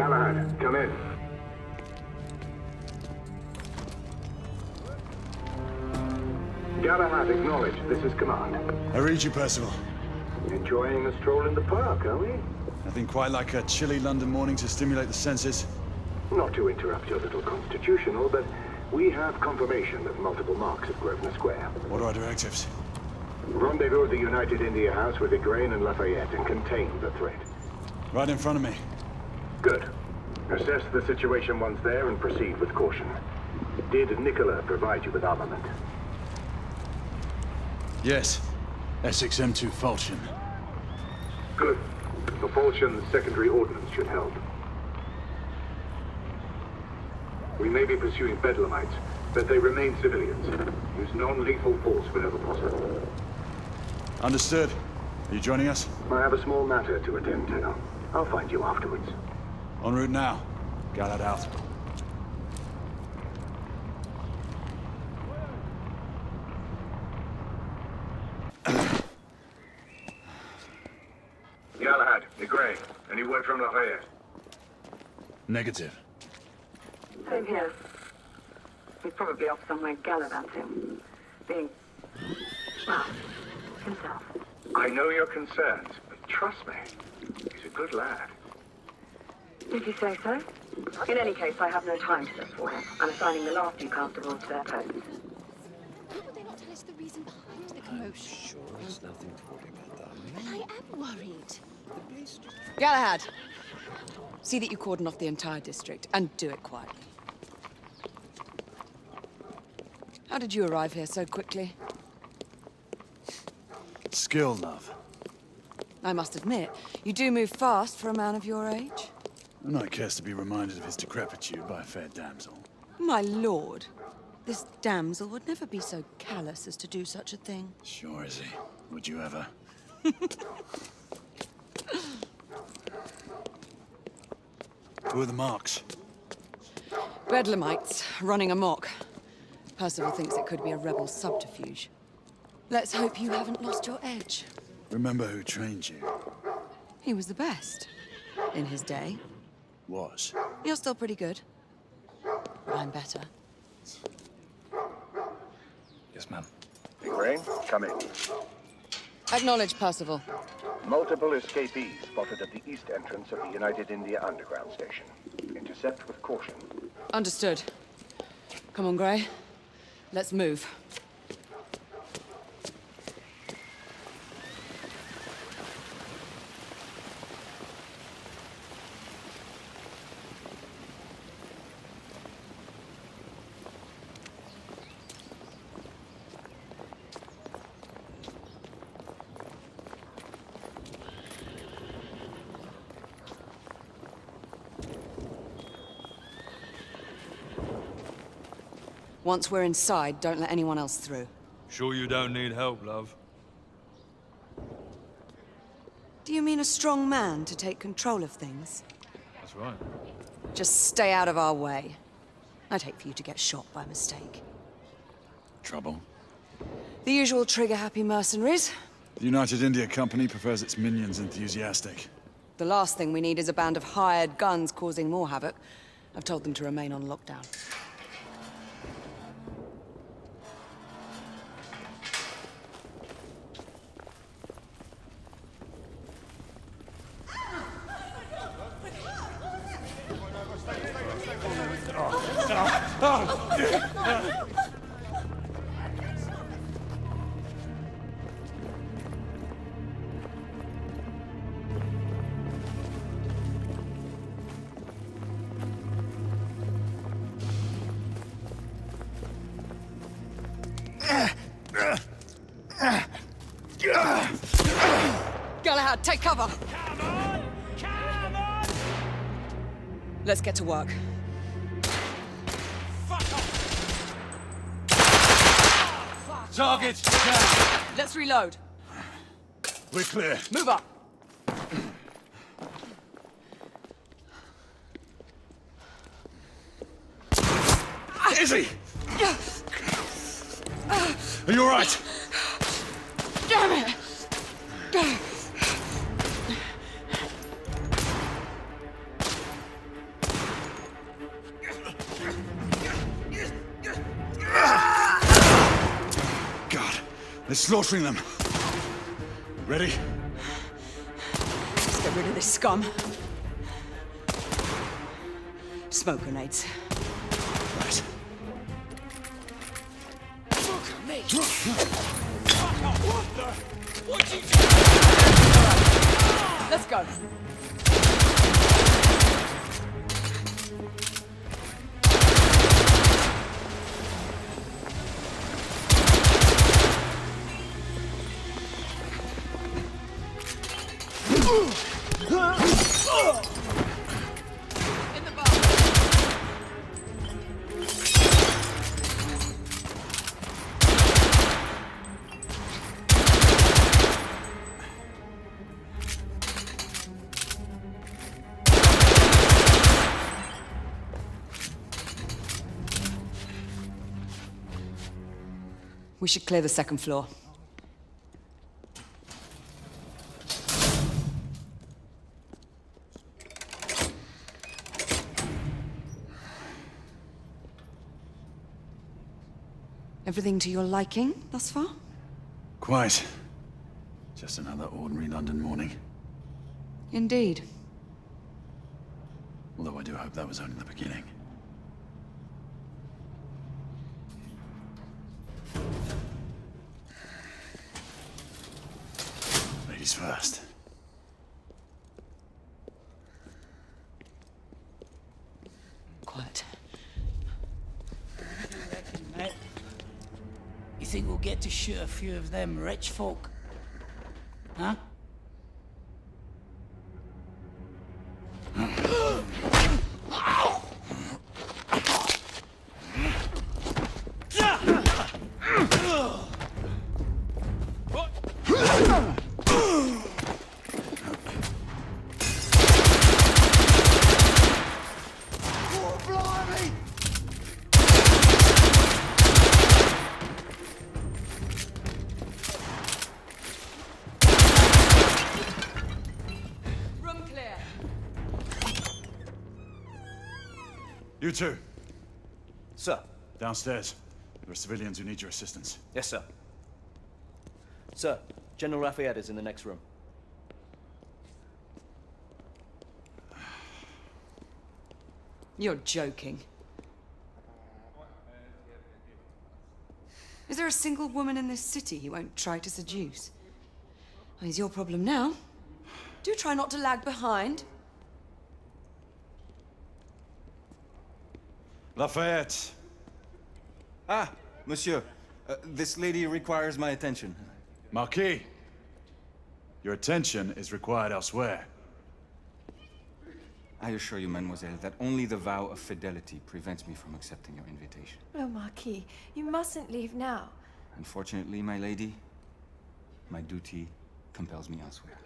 Galahad, come in. Galahad, acknowledge. This is command. I read you, Percival. Enjoying a stroll in the park, are we? Nothing quite like a chilly London morning to stimulate the senses. Not to interrupt your little constitutional, but we have confirmation of multiple marks at Grosvenor Square. What are our directives? Rendezvous at the United India House with Igraine and Lafayette and contain the threat. Right in front of me. Good. Assess the situation once there and proceed with caution. Did Nicola provide you with armament? Yes. Essex M2 Falchion. Good. The Falchion's secondary ordnance should help. We may be pursuing Bedlamites, but they remain civilians. Use non-lethal force whenever possible. Understood. Are you joining us? I have a small matter to attend to. I'll find you afterwards. En route now. Galahad out. Galahad, Igraine, any word from Lafayette? Negative. Same here. He's probably off somewhere gallivanting. Being... well, himself. I know your concerns, but trust me, he's a good lad. If you say so. In any case, I have no time for this war. I'm assigning the last few constables to their posts. Why would they not tell us the reason behind the commotion? Sure, there's nothing to worry about that. But I am worried. Galahad, see that you cordon off the entire district, and do it quietly. How did you arrive here so quickly? Skill, love. I must admit, you do move fast for a man of your age. No knight cares to be reminded of his decrepitude by a fair damsel. My lord, this damsel would never be so callous as to do such a thing. Sure is he. Would you ever? Who are the marks? Bedlamites, running amok. Percival thinks it could be a rebel subterfuge. Let's hope you haven't lost your edge. Remember who trained you? He was the best. In his day. Was. You're still pretty good. But I'm better. Yes, ma'am. Igraine, come in. Acknowledge, Percival. Multiple escapees spotted at the east entrance of the United India Underground Station. Intercept with caution. Understood. Come on, Grey. Let's move. Once we're inside, don't let anyone else through. Sure you don't need help, love? Do you mean a strong man to take control of things? That's right. Just stay out of our way. I'd hate for you to get shot by mistake. Trouble? The usual trigger-happy mercenaries. The United India Company prefers its minions enthusiastic. The last thing we need is a band of hired guns causing more havoc. I've told them to remain on lockdown. Galahad, take cover! Come on! Come on! Let's get to work. Fuck off! Target down! Let's reload. We're clear. Move up! Izzy! Are you all right? Damn it! They're slaughtering them. Ready? Let's get rid of this scum. Smoke grenades. Right. Let's go. In the bar. We should clear the second floor. Everything to your liking thus far? Quite. Just another ordinary London morning. Indeed. Although I do hope that was only the beginning. Ladies first. Quiet. Mate, you think we'll get to shoot a few of them rich folk? Huh? Room clear. You two, Sir. downstairs. There are civilians who need your assistance. Yes, sir. Sir, General Lafayette is in the next room. You're joking. Is there a single woman in this city he won't try to seduce? Well, he's your problem now. Do try not to lag behind. Lafayette! Ah, monsieur. This lady requires my attention. Marquis! Your attention is required elsewhere. I assure you, mademoiselle, that only the vow of fidelity prevents me from accepting your invitation. Oh, Marquis, you mustn't leave now. Unfortunately, my lady, my duty compels me elsewhere.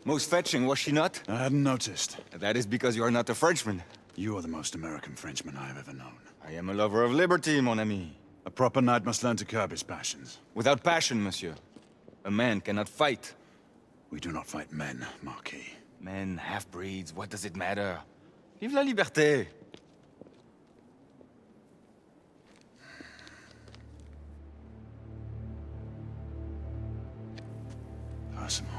Most fetching, was she not? I hadn't noticed. That is because you are not a Frenchman. You are the most American Frenchman I have ever known. I am a lover of liberty, mon ami. A proper knight must learn to curb his passions. Without passion, monsieur, a man cannot fight. We do not fight men, Marquis. Men, half-breeds, what does it matter? Vive la liberté! Personal.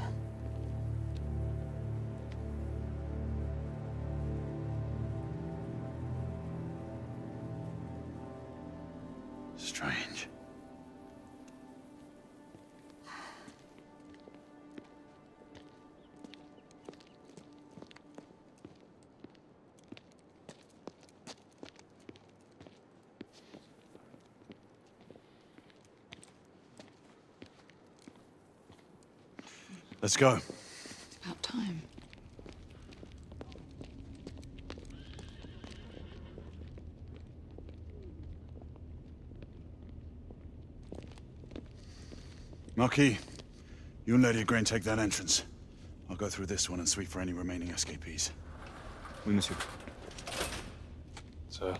Strange. Let's go. It's about time. Marquis, you and Lady Grain take that entrance. I'll go through this one and sweep for any remaining escapees. Oui, monsieur. Sir.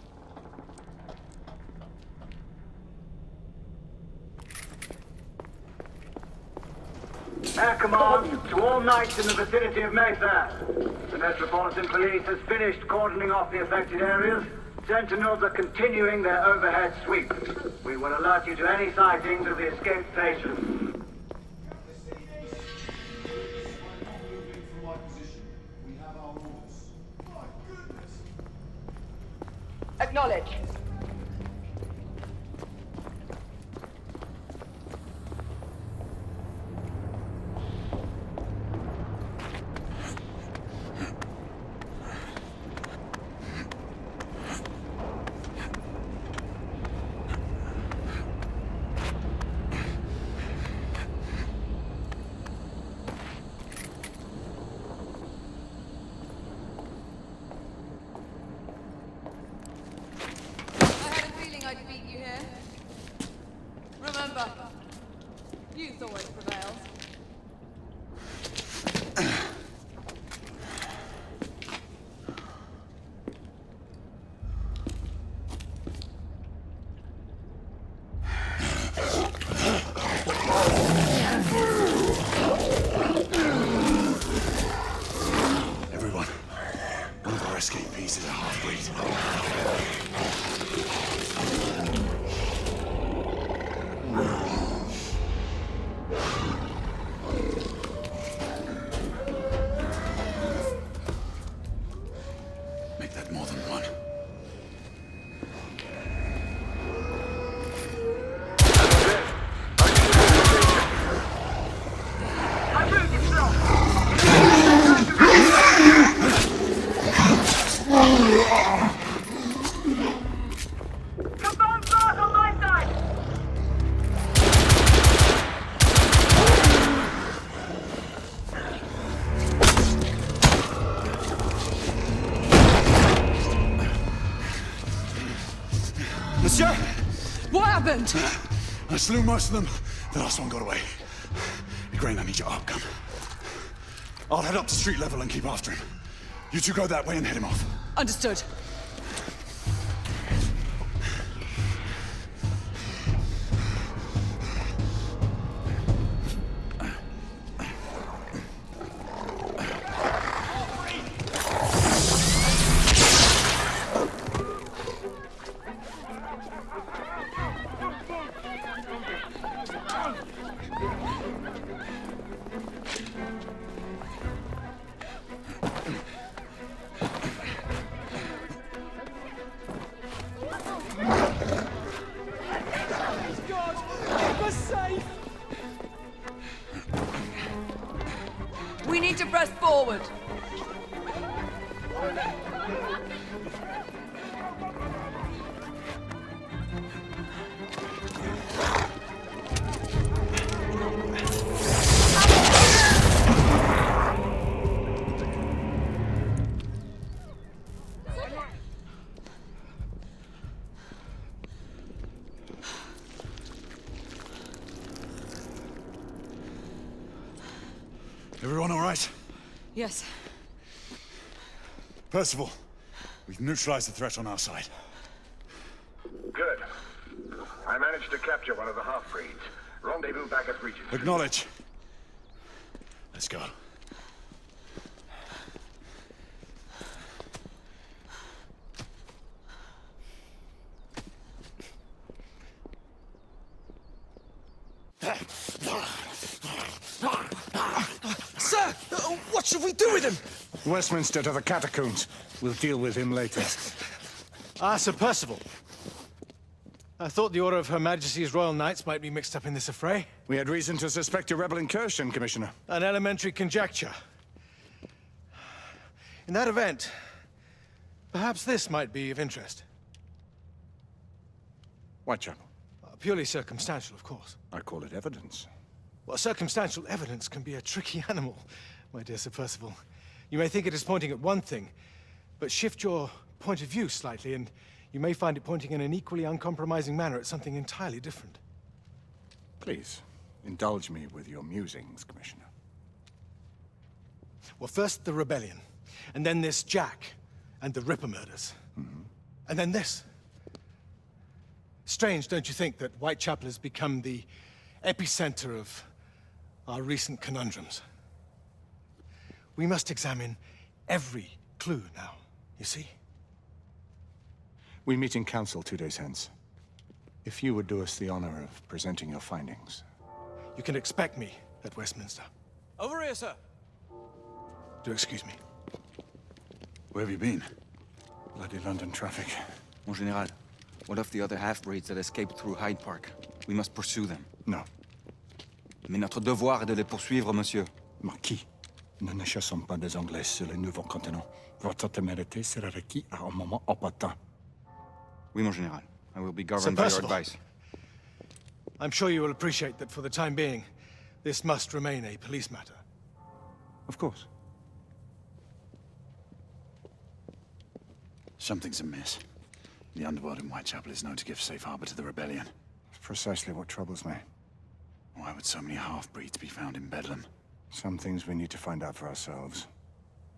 Air Command to all knights in the vicinity of Mayfair. The Metropolitan Police has finished cordoning off the affected areas. Sentinels are continuing their overhead sweep. We will alert you to any sightings of the escaped patients. Acknowledge. I'd beat you here. Remember, youth always prevails. Everyone, one of our escapees is a half-breed. Make that more than one. Monsieur? What happened? I slew most of them. The last one got away. Grain, I need your arc gun. I'll head up to street level and keep after him. You two go that way and head him off. Understood. We need to press forward. Everyone all right? Yes. Percival, we've neutralized the threat on our side. Good. I managed to capture one of the half-breeds. Rendezvous back at Regent. Acknowledge. Let's go. Sir! What should we do with him? Westminster to the catacombs. We'll deal with him later. Ah, Sir Percival. I thought the Order of Her Majesty's Royal Knights might be mixed up in this affray. We had reason to suspect a rebel incursion, Commissioner. An elementary conjecture. In that event, perhaps this might be of interest. Whitechapel. Purely circumstantial, of course. I call it evidence. Well, circumstantial evidence can be a tricky animal, my dear Sir Percival. You may think it is pointing at one thing, but shift your point of view slightly, and you may find it pointing in an equally uncompromising manner at something entirely different. Please, indulge me with your musings, Commissioner. Well, first the rebellion, and then this Jack, and the Ripper murders. And then this. Strange, don't you think, that Whitechapel has become the epicenter of our recent conundrums. We must examine every clue now, you see? We meet in council 2 days hence. If you would do us the honor of presenting your findings. You can expect me at Westminster. Over here, sir. Do excuse me. Where have you been? Bloody London traffic. Mon Général, what of the other half-breeds that escaped through Hyde Park? We must pursue them. No. Mais notre devoir est de les poursuivre, monsieur. Marquis, nous ne chassons pas des Anglais sur le nouveau continent. Votre témérité sera requis à un moment opportun. Oui, mon Général. I will be governed by your advice. I'm sure you will appreciate that for the time being, this must remain a police matter. Of course. Something's amiss. The underworld in Whitechapel is known to give safe harbor to the rebellion. Precisely what troubles me. Why would so many half-breeds be found in Bedlam? Some things we need to find out for ourselves.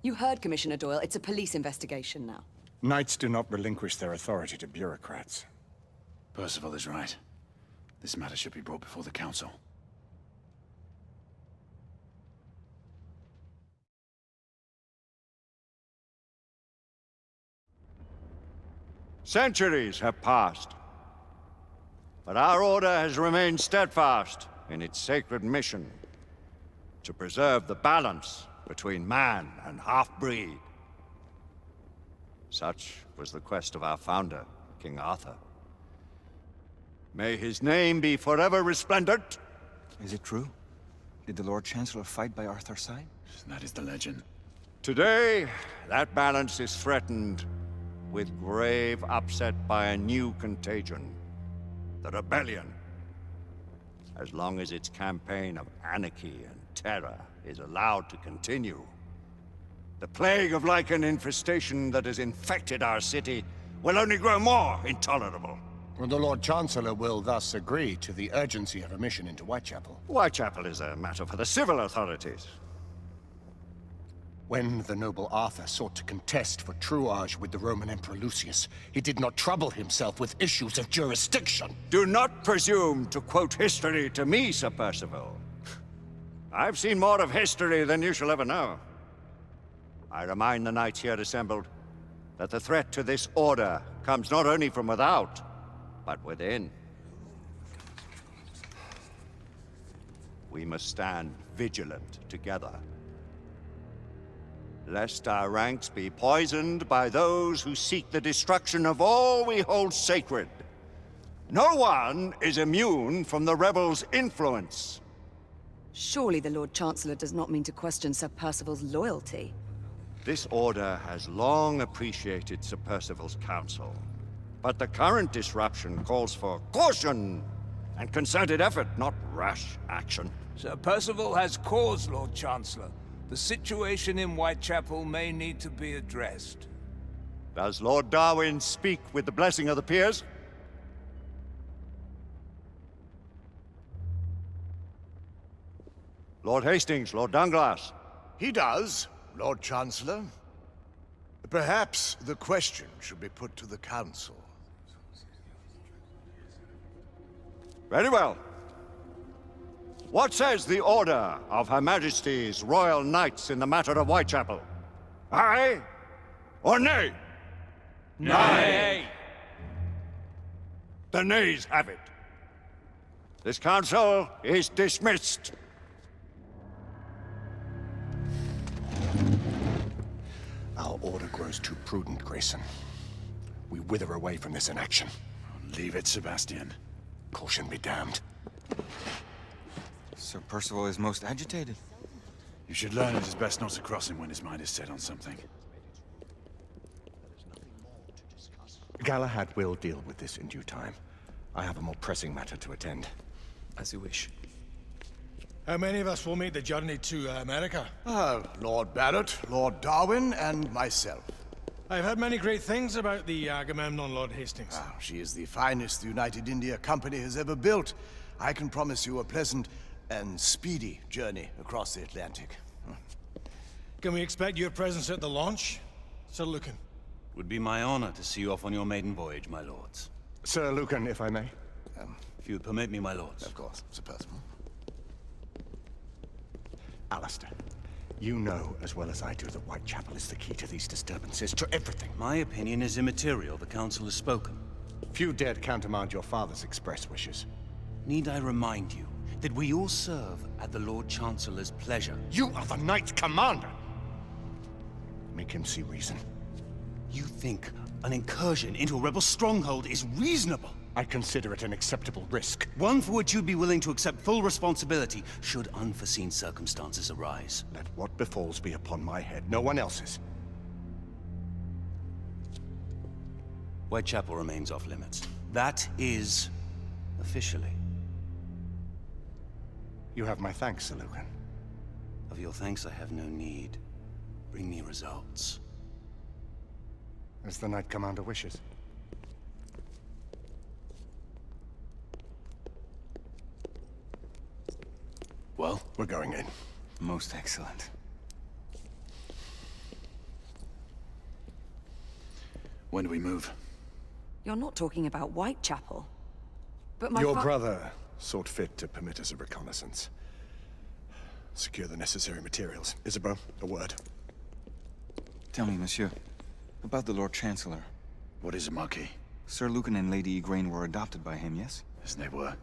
You heard, Commissioner Doyle. It's a police investigation now. Knights do not relinquish their authority to bureaucrats. Percival is right. This matter should be brought before the council. Centuries have passed, but our order has remained steadfast in its sacred mission to preserve the balance between man and half-breed. Such was the quest of our founder, King Arthur. May his name be forever resplendent. Is it true? Did the Lord Chancellor fight by Arthur's side? That is the legend. Today, that balance is threatened with grave upset by a new contagion, the rebellion. As long as its campaign of anarchy and terror is allowed to continue, the plague of lichen infestation that has infected our city will only grow more intolerable. Well, the Lord Chancellor will thus agree to the urgency of a mission into Whitechapel. Whitechapel is a matter for the civil authorities. When the noble Arthur sought to contest for truage with the Roman Emperor Lucius, he did not trouble himself with issues of jurisdiction. Do not presume to quote history to me, Sir Percival. I've seen more of history than you shall ever know. I remind the knights here assembled that the threat to this order comes not only from without, but within. We must stand vigilant together, lest our ranks be poisoned by those who seek the destruction of all we hold sacred. No one is immune from the rebels' influence. Surely the Lord Chancellor does not mean to question Sir Percival's loyalty. This order has long appreciated Sir Percival's counsel, but the current disruption calls for caution and concerted effort, not rash action. Sir Percival has cause, Lord Chancellor. The situation in Whitechapel may need to be addressed. Does Lord Darwin speak with the blessing of the peers? Lord Hastings, Lord Dunglass. He does, Lord Chancellor. Perhaps the question should be put to the Council. Very well. What says the Order of Her Majesty's Royal Knights in the matter of Whitechapel? Aye or nay? Nay. The nays have it. This council is dismissed. Our order grows too prudent, Grayson. We wither away from this inaction. Leave it, Sebastian. Caution be damned. Sir Percival is most agitated. You should learn it is best not to cross him when his mind is set on something. Galahad will deal with this in due time. I have a more pressing matter to attend. As you wish. How many of us will make the journey to America? Lord Barrett, Lord Darwin, and myself. I've heard many great things about the Agamemnon, Lord Hastings. She is the finest the United India Company has ever built. I can promise you a pleasant and speedy journey across the Atlantic. Can we expect your presence at the launch, Sir Lucan? Would be my honor to see you off on your maiden voyage, my lords. Sir Lucan, if I may. If you would permit me, my lords. Of course, Sir Percival. Alistair, you know as well as I do that Whitechapel is the key to these disturbances, to everything. My opinion is immaterial. The Council has spoken. Few dared countermand your father's express wishes. Need I remind you that we all serve at the Lord Chancellor's pleasure? You are the Knight Commander! Make him see reason. You think an incursion into a rebel stronghold is reasonable? I consider it an acceptable risk. One for which you'd be willing to accept full responsibility should unforeseen circumstances arise. Let what befalls be upon my head, no one else's. Whitechapel remains off limits. That is officially. You have my thanks, Sir Lucan. Of your thanks I have no need. Bring me results. As the Knight Commander wishes. Well, we're going in. Most excellent. When do we move? You're not talking about Whitechapel. But my Your brother sought fit to permit us a reconnaissance. Secure the necessary materials. Isabeau, a word. Tell me, monsieur, about the Lord Chancellor. What is it, Marquis? Sir Lucan and Lady Igraine were adopted by him, yes? Yes, they were.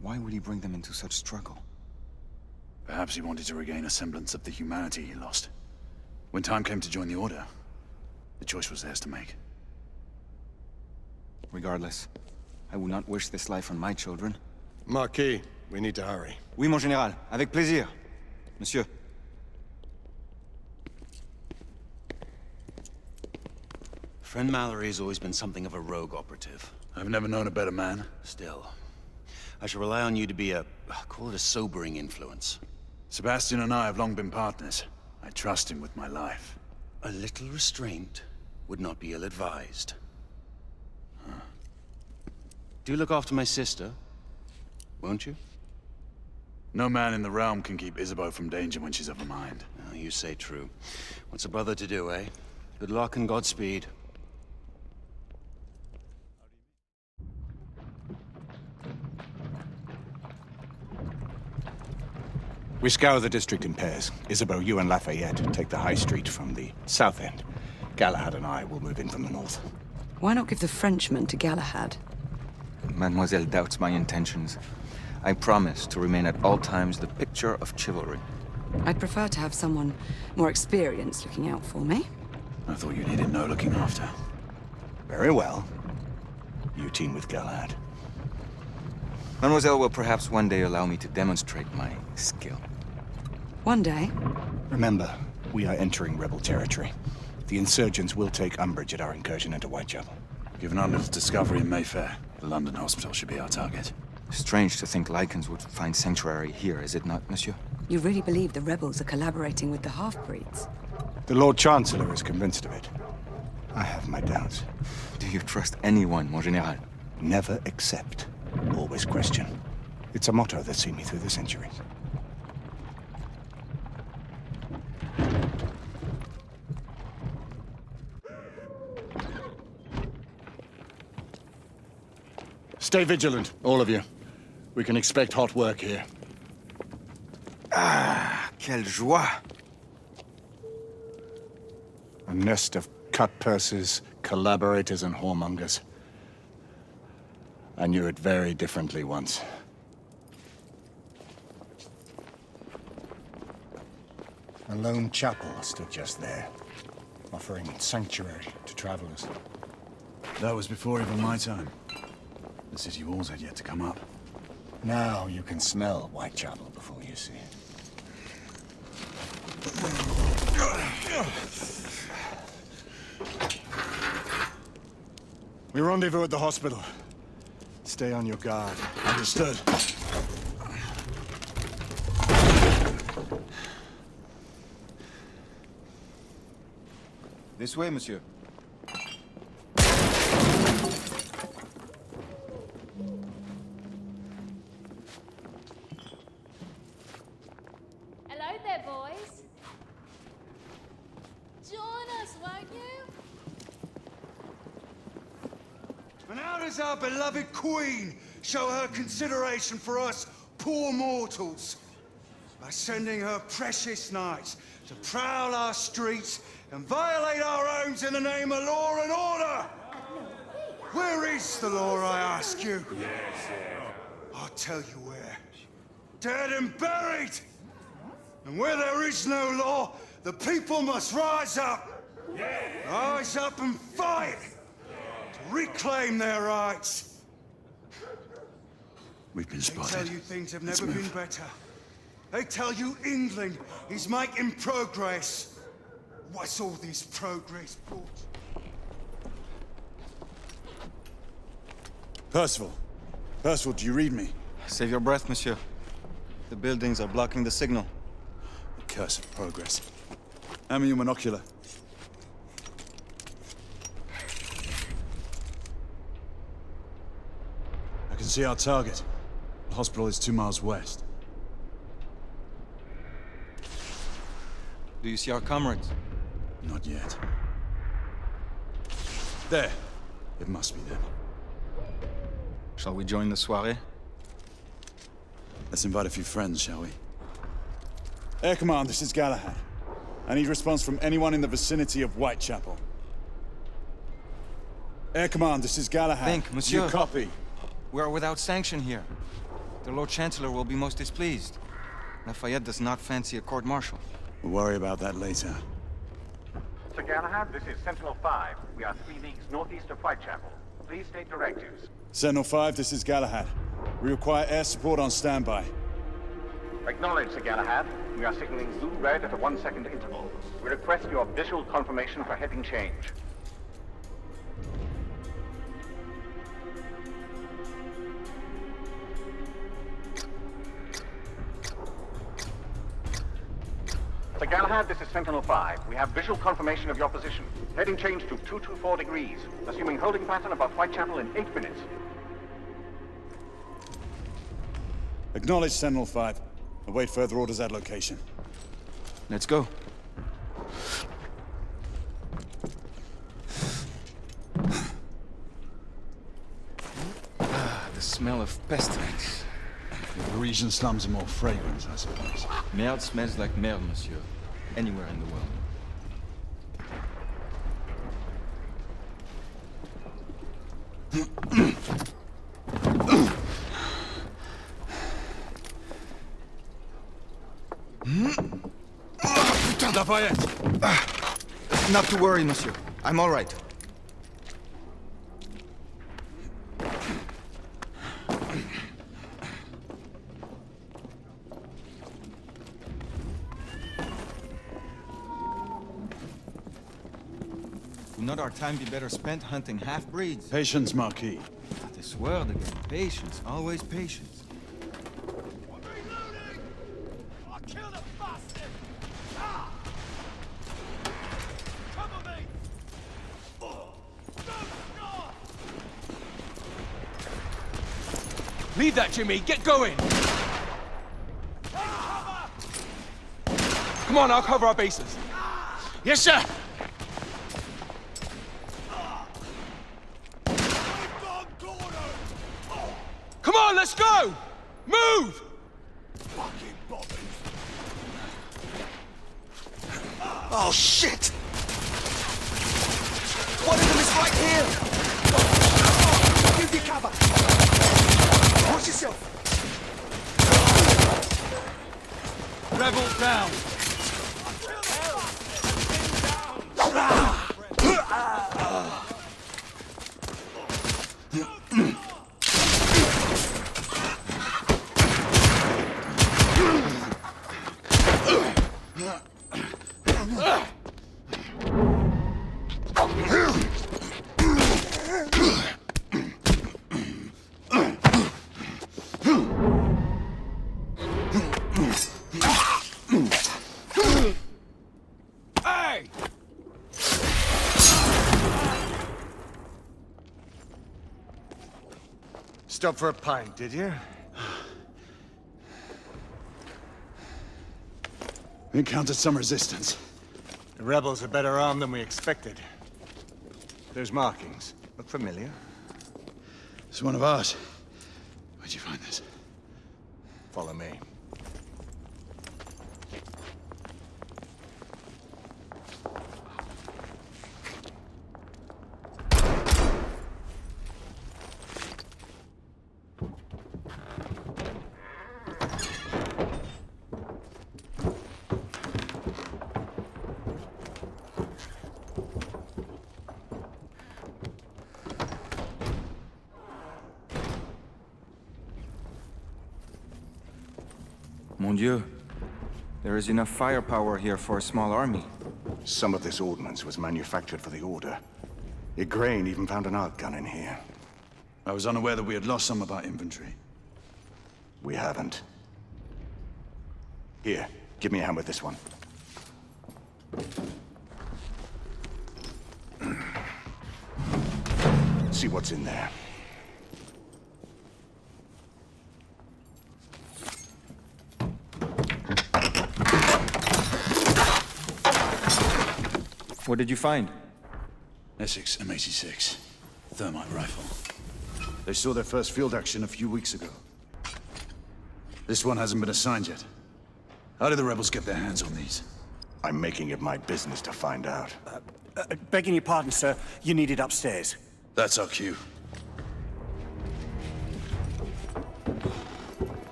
Why would he bring them into such struggle? Perhaps he wanted to regain a semblance of the humanity he lost. When time came to join the Order, the choice was theirs to make. Regardless, I would not wish this life on my children. Marquis, we need to hurry. Oui, mon général. Avec plaisir. Monsieur. Friend Mallory has always been something of a rogue operative. I've never known a better man. Still, I shall rely on you to be call it a sobering influence. Sebastian and I have long been partners. I trust him with my life. A little restraint would not be ill-advised. Do look after my sister, won't you? No man in the realm can keep Isabeau from danger when she's of a mind. Oh, you say true. What's a brother to do, eh? Good luck and Godspeed. We scour the district in pairs. Isabeau, you and Lafayette take the high street from the south end. Galahad and I will move in from the north. Why not give the Frenchman to Galahad? Mademoiselle doubts my intentions. I promise to remain at all times the picture of chivalry. I'd prefer to have someone more experienced looking out for me. I thought you needed no looking after. Very well. You team with Galahad. Mademoiselle will perhaps one day allow me to demonstrate my skill. One day? Remember, we are entering rebel territory. The insurgents will take umbrage at our incursion into Whitechapel. Given our little discovery in Mayfair, the London hospital should be our target. Strange to think Lycans would find sanctuary here, is it not, monsieur? You really believe the rebels are collaborating with the half-breeds? The Lord Chancellor is convinced of it. I have my doubts. Do you trust anyone, mon général? Never accept. Always question. It's a motto that's seen me through the centuries. Stay vigilant, all of you. We can expect hot work here. Ah, quelle joie! A nest of cut-purses, collaborators, and whoremongers. I knew it very differently once. A lone chapel stood just there, offering sanctuary to travelers. That was before even my time. The city walls had yet to come up. Now you can smell Whitechapel before you see it. We rendezvous at the hospital. Stay on your guard. Understood. This way, monsieur. Hello there, boys. Join us, won't you? And how does our beloved queen show her consideration for us poor mortals? by sending her precious knights to prowl our streets and violate our homes in the name of law and order. Where is the law, I ask you? I'll tell you where. Dead and buried! And where there is no law, the people must rise up. Rise up and fight to reclaim their rights. We've been They spotted. tell you things have Let's never been move. better. They tell you England is making progress. What's all this progress brought? Percival. Percival, do you read me? Save your breath, monsieur. The buildings are blocking the signal. Cursed progress. Hand me your monocular. I can see our target. The hospital is 2 miles west. Do you see our comrades? Not yet. There. It must be them. Shall we join the soirée? Let's invite a few friends, shall we? Air Command, this is Galahad. I need response from anyone in the vicinity of Whitechapel. Air Command, this is Galahad. Think, monsieur. You copy. We are without sanction here. The Lord Chancellor will be most displeased. Lafayette does not fancy a court-martial. We'll worry about that later. Sir Galahad, this is Sentinel-5. We are 3 leagues northeast of Whitechapel. Please state directives. Sentinel-5, this is Galahad. We require air support on standby. Acknowledge, Sir Galahad. We are signaling blue red at a 1-second interval. We request your visual confirmation for heading change. Sir Galahad, this is Sentinel-5. We have visual confirmation of your position. Heading change to 224 degrees, assuming holding pattern above Whitechapel in 8 minutes. Acknowledge Sentinel-5. Await further orders at location. Let's go. The smell of pestilence. The Parisian slums are more fragrant, I suppose. Merde smells like merde, monsieur. Anywhere in the world. Lafayette! Not to worry, monsieur. I'm all right. Would not our time be better spent hunting half-breeds? Patience, Marquis. This word again. Patience. Always patience. Leave that, Jimmy. Get going. Come on, I'll cover our bases. Yes, sir. Come on, let's go! Move! Oh, shit! One of them is right here! Give me cover! Watch yourself! Rebels down! Hey! Stop for a pint, did you? We encountered some resistance. The rebels are better armed than we expected. Those markings look familiar. It's one of ours. Where'd you find this? Follow me. Mon Dieu. There is enough firepower here for a small army. Some of this ordnance was manufactured for the Order. Igraine even found an arc gun in here. I was unaware that we had lost some of our inventory. We haven't. Here, give me a hand with this one. See what's in there. What did you find? Essex M86. Thermite rifle. They saw their first field action a few weeks ago. This one hasn't been assigned yet. How did the rebels get their hands on these? I'm making it my business to find out. Begging your pardon, sir. You need it upstairs. That's our cue.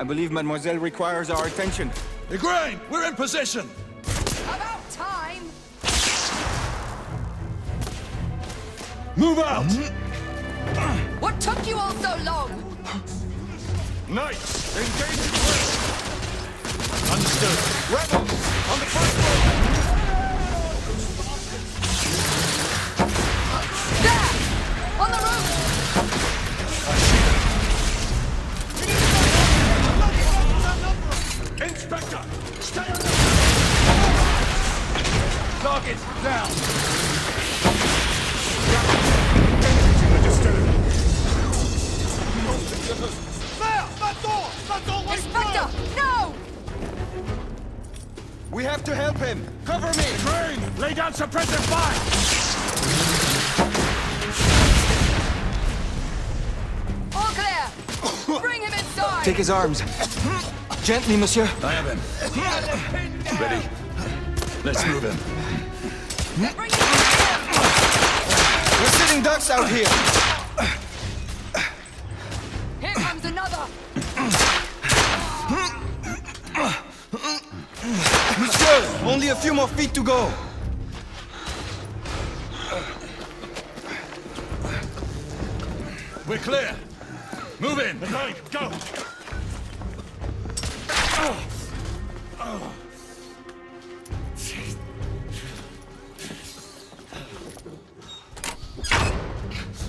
I believe Mademoiselle requires our attention. Igraine, we're in position! About time! Move out! What took you all so long? Knights, engage in place! Understood. Rebels, on the front floor! There! On the roof! Inspector, stay on the... Target down! Inspector, no! We have to help him! Cover me! Igraine, lay down suppressive fire! All clear! Bring him inside! Take his arms. Gently, monsieur. I have him. Ready? Let's move him. We're sitting ducks out here. Here comes another! Monsieur, only a few more feet to go. We're clear. Move in. Igraine, go!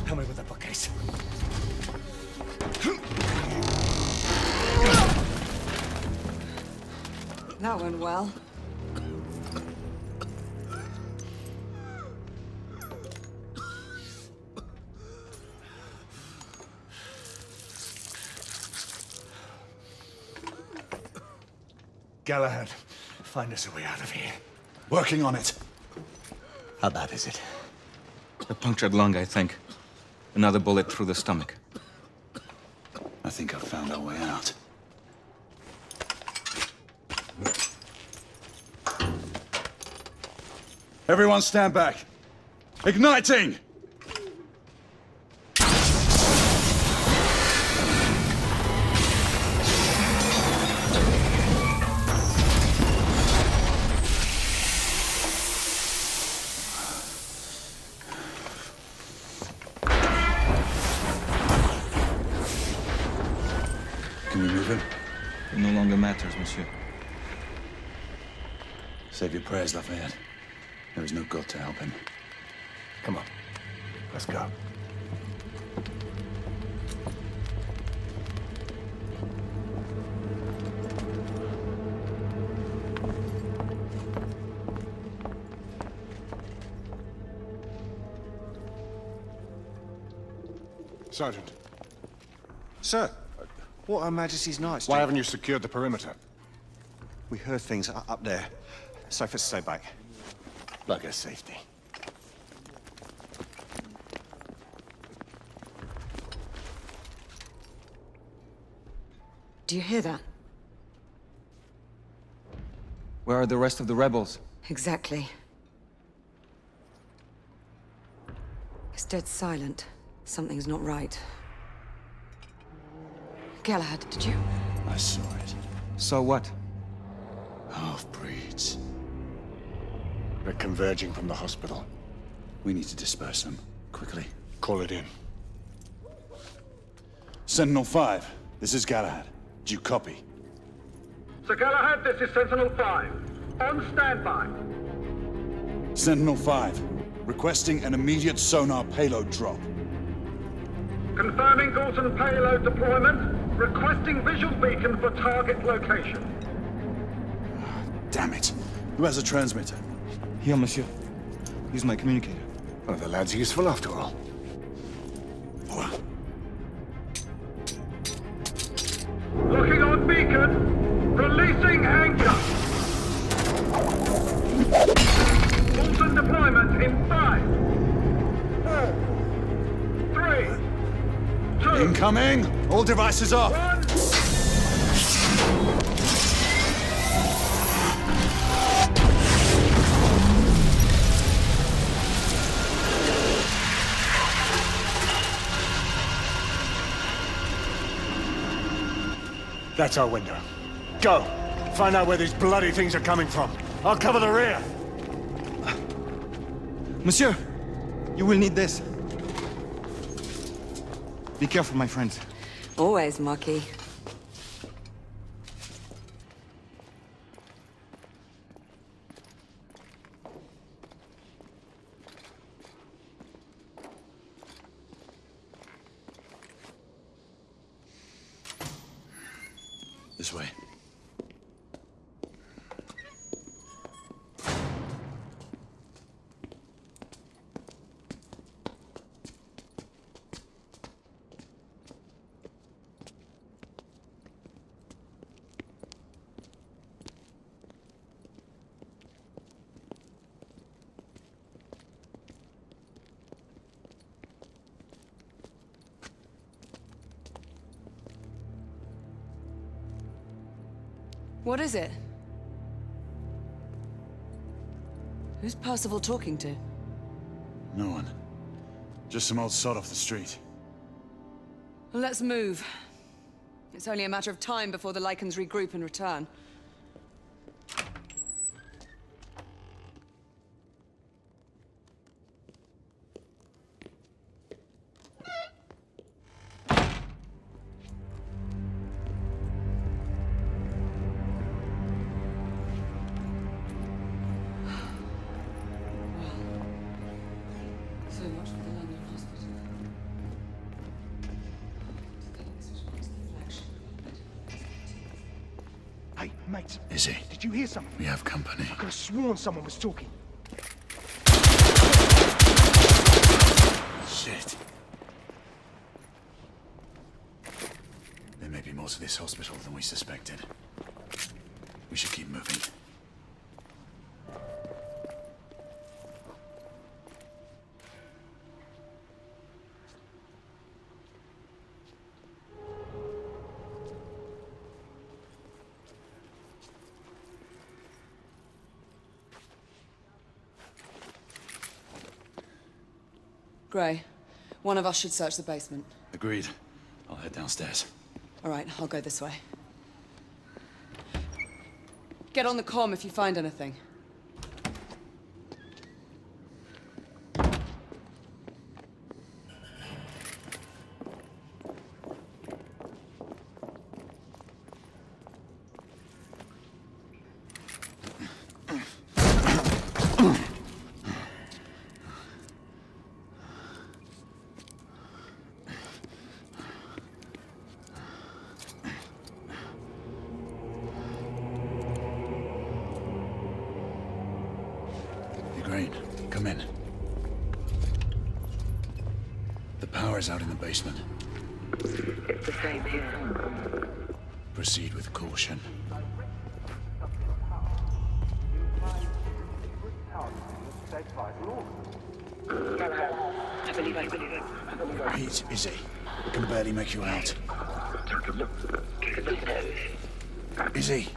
Help me with that bookcase. That went well. Galahad, find us a way out of here. Working on it. How bad is it? A punctured lung, I think. Another bullet through the stomach. I think I've found our way out. Everyone stand back. Igniting! Can we move him? It no longer matters, monsieur. Save your prayers, Lafayette. There is no God to help him. Come on. Let's go. Sergeant. Sir, what Her Majesty's Knights do? Why haven't you secured the perimeter? We heard things up there. So for us to stay back. Like a safety. Do you hear that? Where are the rest of the rebels? Exactly. It's dead silent. Something's not right. Galahad, did you? I saw it. So what? Half-breeds. They're converging from the hospital. We need to disperse them, quickly. Call it in. Sentinel-5, this is Galahad. Do you copy? Sir Galahad, this is Sentinel-5. On standby. Sentinel-5, requesting an immediate sonar payload drop. Confirming Galton payload deployment. Requesting visual beacon for target location. Damn it. Who has a transmitter? Here, monsieur. Use my communicator. Oh, the lad's useful after all. Locking on beacon. Releasing anchor. Galton deployment in 5, 4, 3, 2. Incoming! All devices off! 1. That's our window. Go! Find out where these bloody things are coming from. I'll cover the rear! Monsieur, you will need this. Be careful, my friends. Always, Marquis. This way. What is it? Who's Percival talking to? No one. Just some old sod off the street. Well, let's move. It's only a matter of time before the Lycans regroup and return. So much for the London hospital. Hey, mate. Is he? Did you hear something? We have company. I could have sworn someone was talking. Shit. There may be more to this hospital than we suspected. We should keep moving. Gray, one of us should search the basement. Agreed. I'll head downstairs. All right, I'll go this way. Get on the comm if you find anything. Come in. The power's out in the basement. It's the same here. Proceed with caution. I believe it. Pete, is he? I can barely make you out. Take a look. Look at the nose. Is he?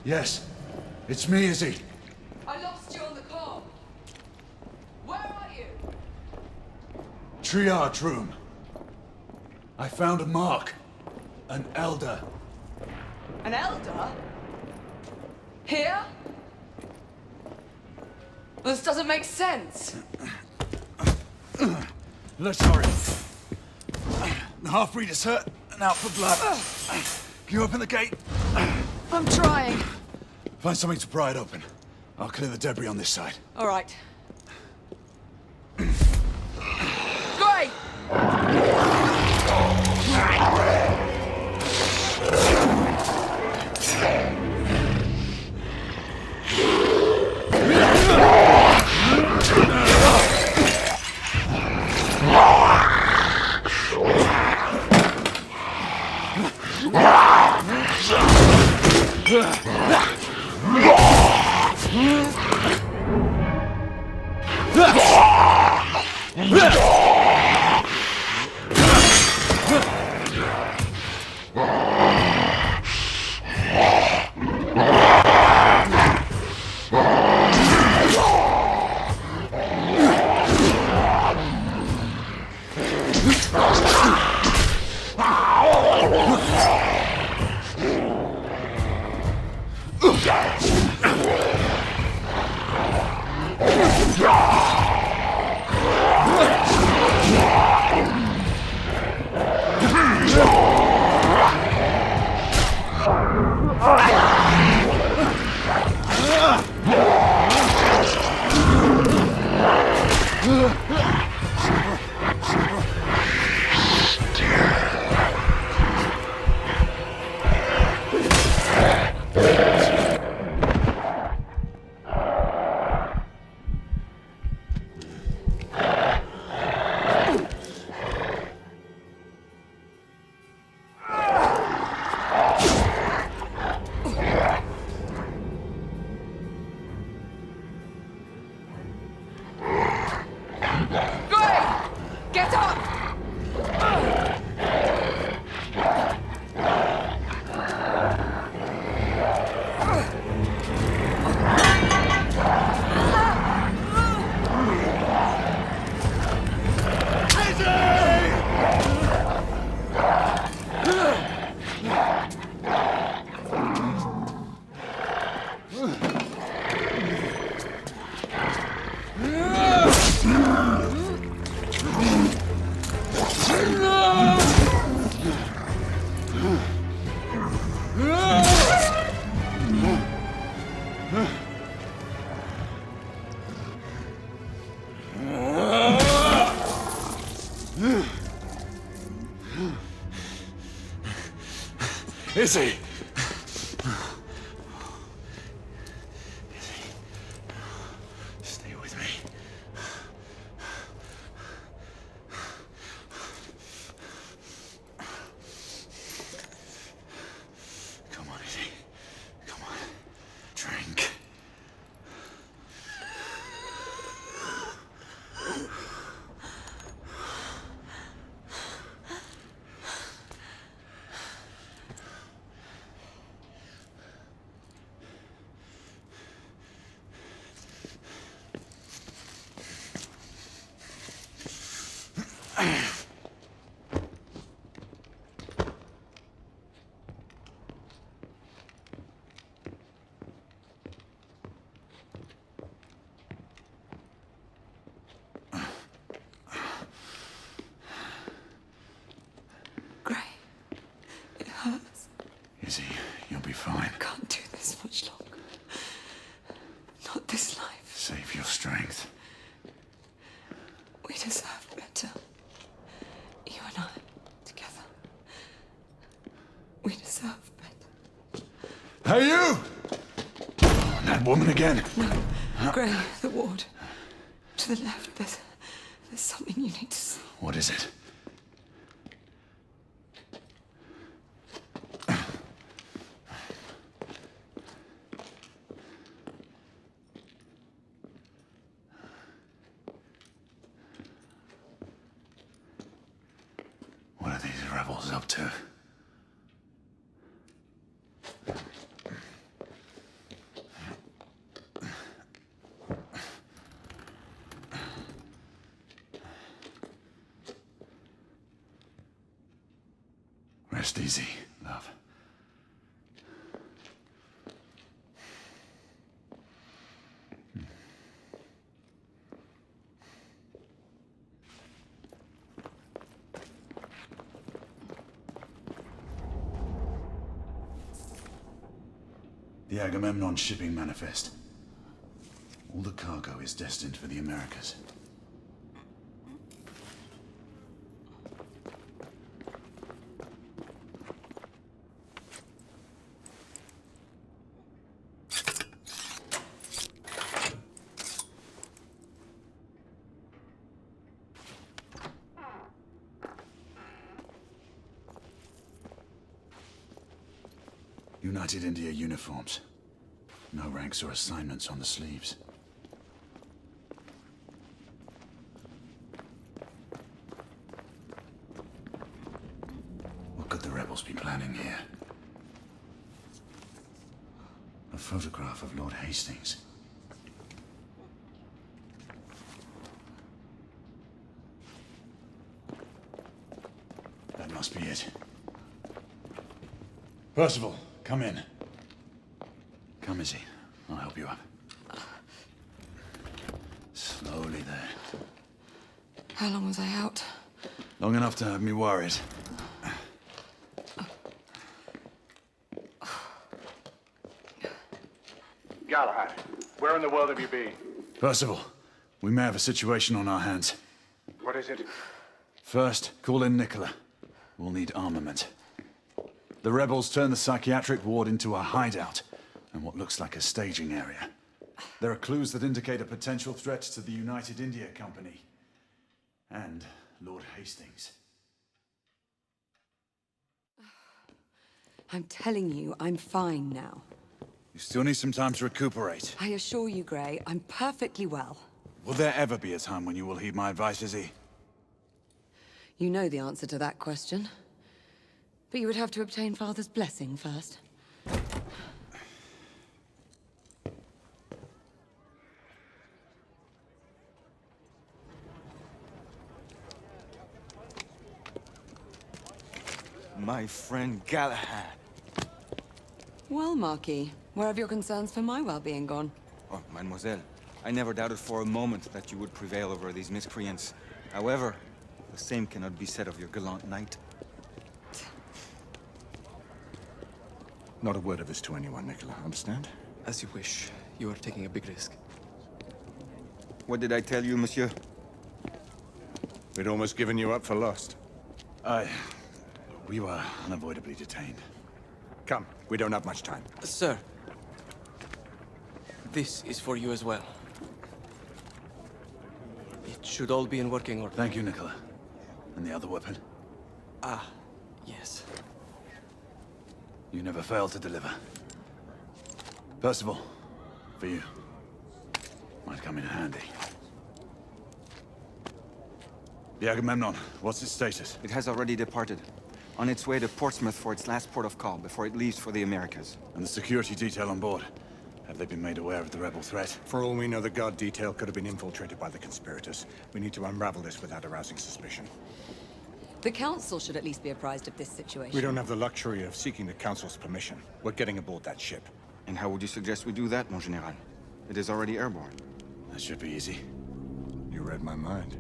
Yes. It's me, Izzy. I lost you on the call. Where are you? Triage room. I found a mark. An elder. An elder? Here? This doesn't make sense. Let's hurry. The half-breed is hurt and out for blood. Can you open the gate? I'm trying. Find something to pry it open. I'll clear the debris on this side. All right. Great! Izzy! Stay with me. Come on, Izzy. Come on. Drink. Izzy, you'll be fine. I can't do this much longer. Not this life. Save your strength. We deserve better. You and I, together. We deserve better. Hey, you! That woman again. No. Gray, the ward. To the left, there's something you need to see. What is it? What are these rebels up to? Rest easy, love. The Agamemnon shipping manifest. All the cargo is destined for the Americas. United India uniforms. No ranks or assignments on the sleeves. What could the rebels be planning here? A photograph of Lord Hastings. That must be it. Percival, come in. Come, Izzy. I'll help you up. Slowly there. How long was I out? Long enough to have me worried. Galahad, where in the world have you been? Percival, we may have a situation on our hands. What is it? First, call in Nicola. We'll need armament. The rebels turned the psychiatric ward into a hideout and what looks like a staging area. There are clues that indicate a potential threat to the United India Company and Lord Hastings. I'm telling you, I'm fine now. You still need some time to recuperate. I assure you, Gray, I'm perfectly well. Will there ever be a time when you will heed my advice, Izzy? You know the answer to that question. But you would have to obtain Father's blessing first. My friend Galahad. Well, Marquis, where have your concerns for my well-being gone? Oh, mademoiselle, I never doubted for a moment that you would prevail over these miscreants. However, the same cannot be said of your gallant knight. Not a word of this to anyone, Nicola, understand? As you wish. You are taking a big risk. What did I tell you, monsieur? We'd almost given you up for lost. We were unavoidably detained. Come, we don't have much time. Sir, this is for you as well. It should all be in working order. Thank you, Nicola. And the other weapon? Ah, yes. You never fail to deliver. Percival, for you. Might come in handy. The Agamemnon, what's its status? It has already departed. On its way to Portsmouth for its last port of call before it leaves for the Americas. And the security detail on board? Have they been made aware of the rebel threat? For all we know, the guard detail could have been infiltrated by the conspirators. We need to unravel this without arousing suspicion. The Council should at least be apprised of this situation. We don't have the luxury of seeking the Council's permission. We're getting aboard that ship. And how would you suggest we do that, mon général? It is already airborne. That should be easy. You read my mind.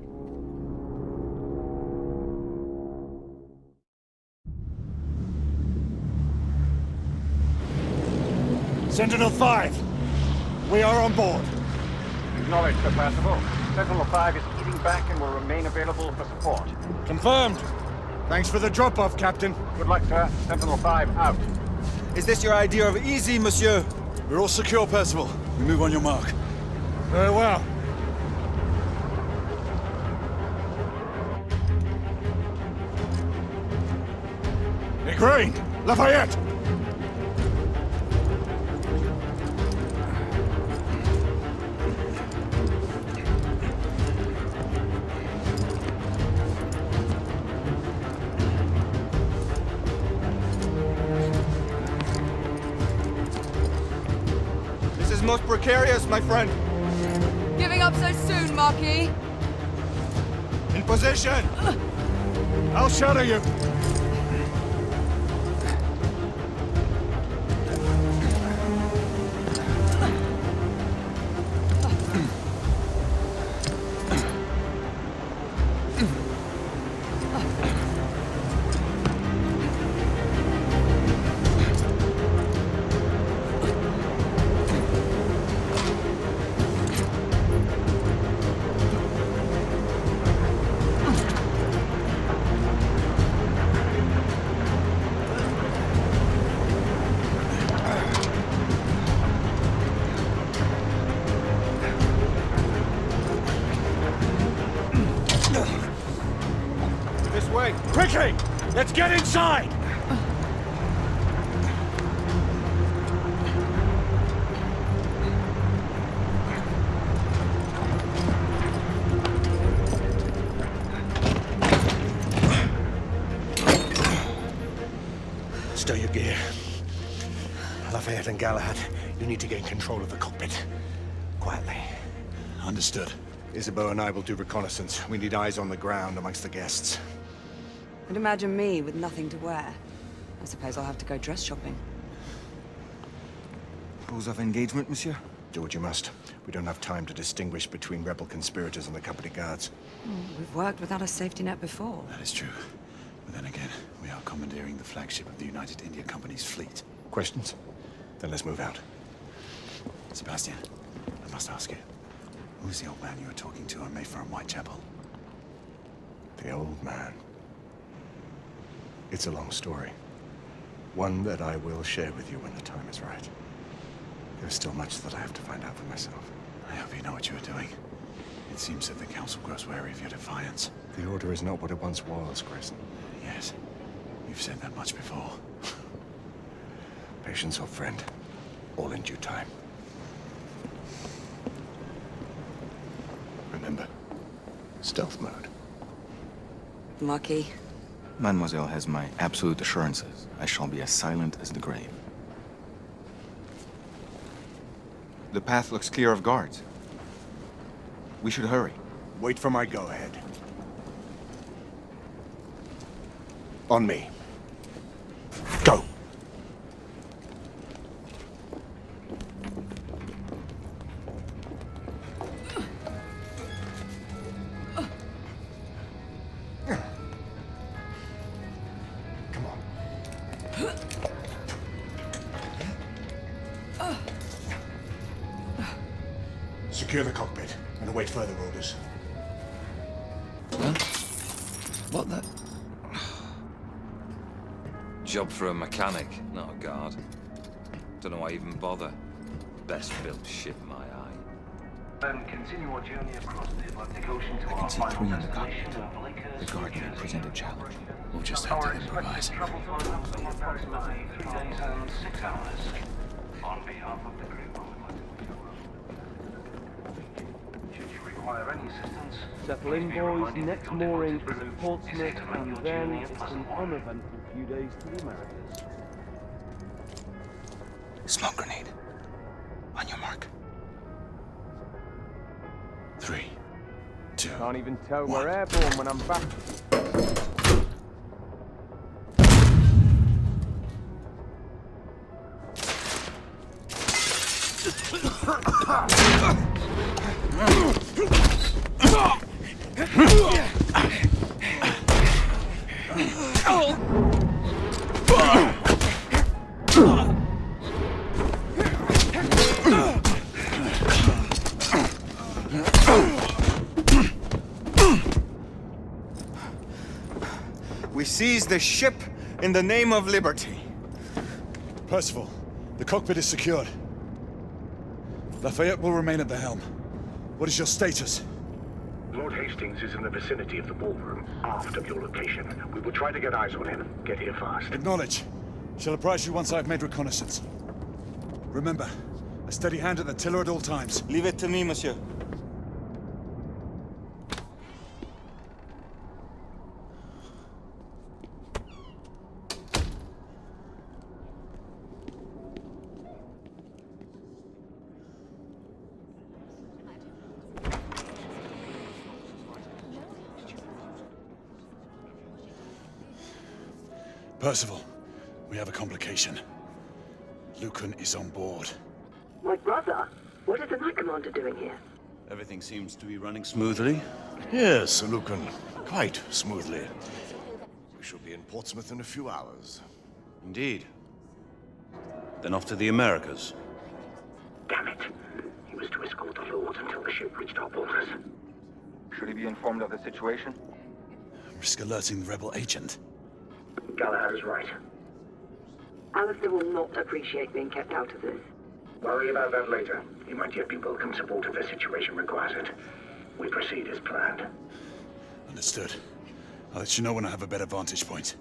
Sentinel-5! We are on board. Acknowledged, Sir Percival. Sentinel-5 is eating back and will remain available for support. Confirmed. Thanks for the drop-off, Captain. Good luck, sir. Sentinel-5 out. Is this your idea of easy, monsieur? We're all secure, Percival. We move on your mark. Very well. Igraine! Lafayette! This is most precarious, my friend. Giving up so soon, Marquis? In position! I'll shadow you. Okay, let's get inside! Stow your gear. Lafayette and Galahad, you need to gain control of the cockpit. Quietly. Understood. Isabeau and I will do reconnaissance. We need eyes on the ground amongst the guests. And imagine me with nothing to wear. I suppose I'll have to go dress shopping. Rules of engagement, monsieur? Do what you must. We don't have time to distinguish between rebel conspirators and the company guards. We've worked without a safety net before. That is true. But then again, we are commandeering the flagship of the United India Company's fleet. Questions? Then let's move out. Sebastian, I must ask you. Who's the old man you were talking to on Mayfair and Whitechapel? The old man. It's a long story. One that I will share with you when the time is right. There's still much that I have to find out for myself. I hope you know what you are doing. It seems that the Council grows wary of your defiance. The Order is not what it once was, Grayson. Yes. You've said that much before. Patience, old friend. All in due time. Remember, stealth mode. Lucky. Mademoiselle has my absolute assurances. I shall be as silent as the grave. The path looks clear of guards. We should hurry. Wait for my go-ahead. On me. Go! Come on. Secure the cockpit and await further orders. What the? Job for a mechanic, not a guard. Don't know why I even bother. Best built ship in my eye. Then continue our journey across the Atlantic Ocean to I our can see final 3 in the destination cockpit. of Lakers, The guard New may Jersey. present a challenge. We'll just have to improvise. Travel time will be approximately 3 days and 6 hours. On behalf of the crew, I would like to wish you well. Should you require any assistance, Settle in, boys. Next mooring is at Portsmouth, and then it's an uneventful few days to the Americas. Smoke grenade. On your mark. 3, 2. Can't even tell we're airborne when I'm back. We seize the ship in the name of liberty. Percival, the cockpit is secured. Lafayette will remain at the helm. What is your status? Lord Hastings is in the vicinity of the ballroom, aft of your location. We will try to get eyes on him. Get here fast. Acknowledge. Shall apprise you once I've made reconnaissance. Remember, a steady hand at the tiller at all times. Leave it to me, monsieur. Percival, we have a complication. Lucan is on board. My brother? What is the Knight Commander doing here? Everything seems to be running smoothly. Yes, Lucan. Quite smoothly. We shall be in Portsmouth in a few hours. Indeed. Then off to the Americas. Damn it. He was to escort the Lord until the ship reached our borders. Should he be informed of the situation? Risk alerting the rebel agent. Galahad is right. Alistair will not appreciate being kept out of this. Worry about that later. He might yet be welcome support if the situation requires it. We proceed as planned. Understood. I'll let you know when I have a better vantage point.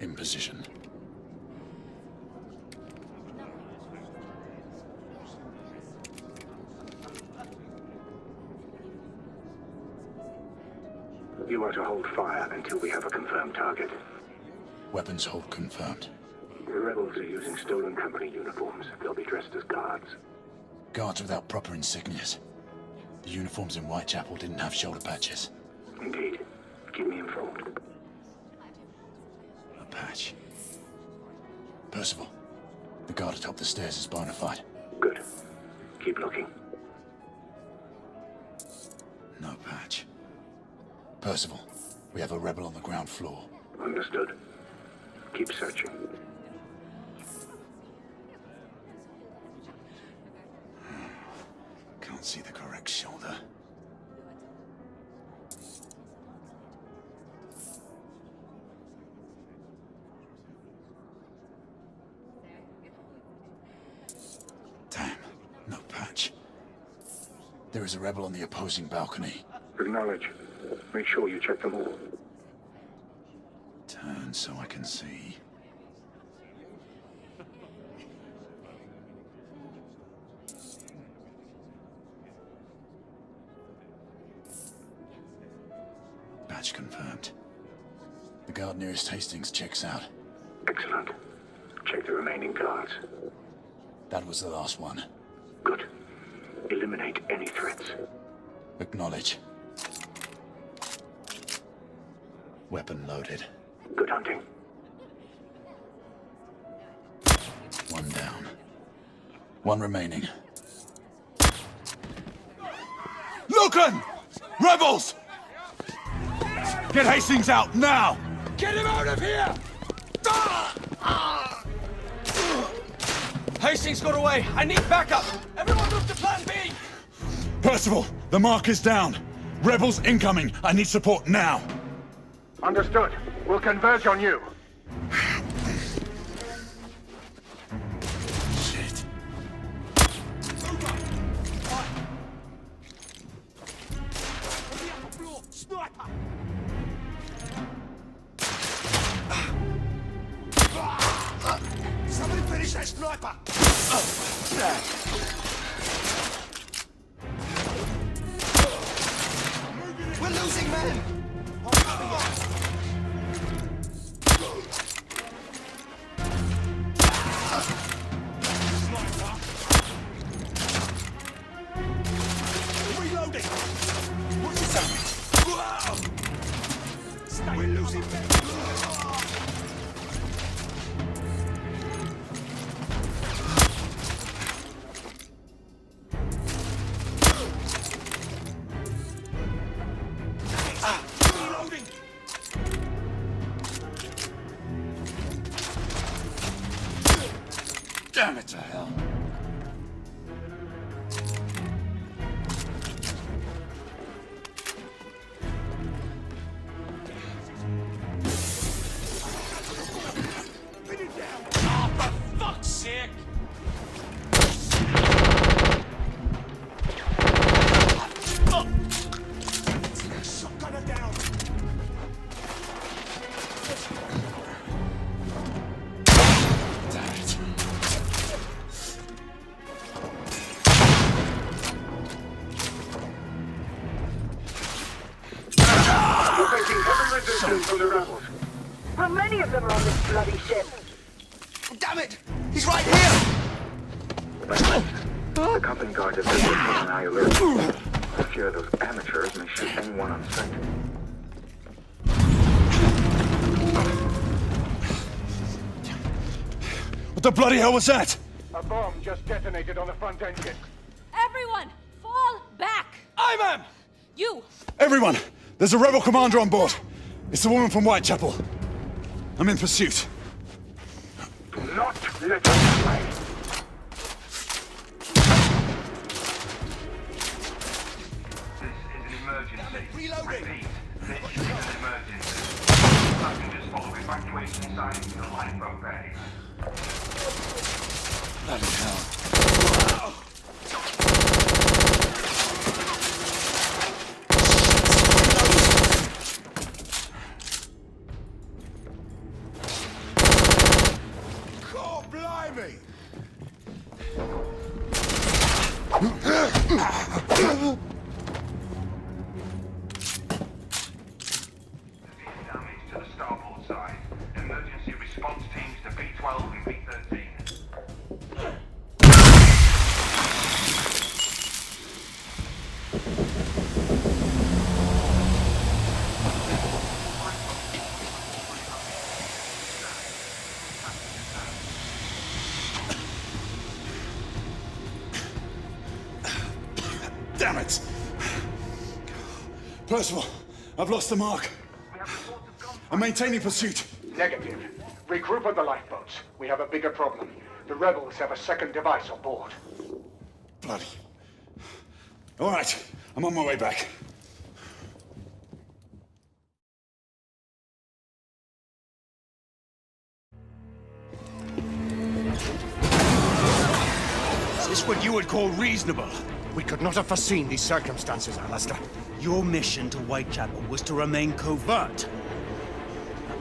In position. You are to hold fire until we have a confirmed target. Weapons hold confirmed. The rebels are using stolen company uniforms. They'll be dressed as guards. Guards without proper insignias. The uniforms in Whitechapel didn't have shoulder patches. Indeed. Keep me informed. A patch. Percival, the guard atop the stairs is bona fide. Good. Keep looking. No patch. Percival, we have a rebel on the ground floor. Understood. Keep searching. Can't see the correct shoulder. Damn, no patch. There is a rebel on the opposing balcony. Acknowledge. Make sure you check them all. Turn so I can see. Batch confirmed. The guard nearest Hastings checks out. Excellent. Check the remaining guards. That was the last one. Good. Eliminate any threats. Acknowledge. Weapon loaded. Good hunting. One down. One remaining. Lucan! Rebels! Get Hastings out, now! Get him out of here! Hastings got away! I need backup! Everyone move to plan B! Percival, the mark is down. Rebels incoming. I need support now. Understood. We'll converge on you. Shit. Sniper! Somebody finish that sniper! We're losing men! Reloading! What's this up? We're losing men! Reloading! Damn it to hell. Pin it down! Oh, for fuck's sake! Shotgunner down! Damn it. You're facing heavy resistance from the rebels. How many of them are on this bloody ship? Damn it! He's right here! The company guards have been on high alert. I fear those amateurs may shoot anyone on sight. What the bloody hell was that? A bomb just detonated on the front engine. Everyone, fall back! Aye, ma'am! You! Everyone! There's a rebel commander on board. It's the woman from Whitechapel. I'm in pursuit. Do not let us play. Reloading! Repeat, this is an emergency. Passengers follow evacuation signs to the lifeboat bay. Bloody hell. God blimey! Damage to the starboard side. Emergency response teams to B-12 and B-13. Damn it! Percival, I've lost the mark. I'm maintaining pursuit. Negative. Regroup on the lifeboats. We have a bigger problem. The rebels have a second device on board. Bloody. All right, I'm on my way back. Is this what you would call reasonable? We could not have foreseen these circumstances, Alistair. Your mission to Whitechapel was to remain covert.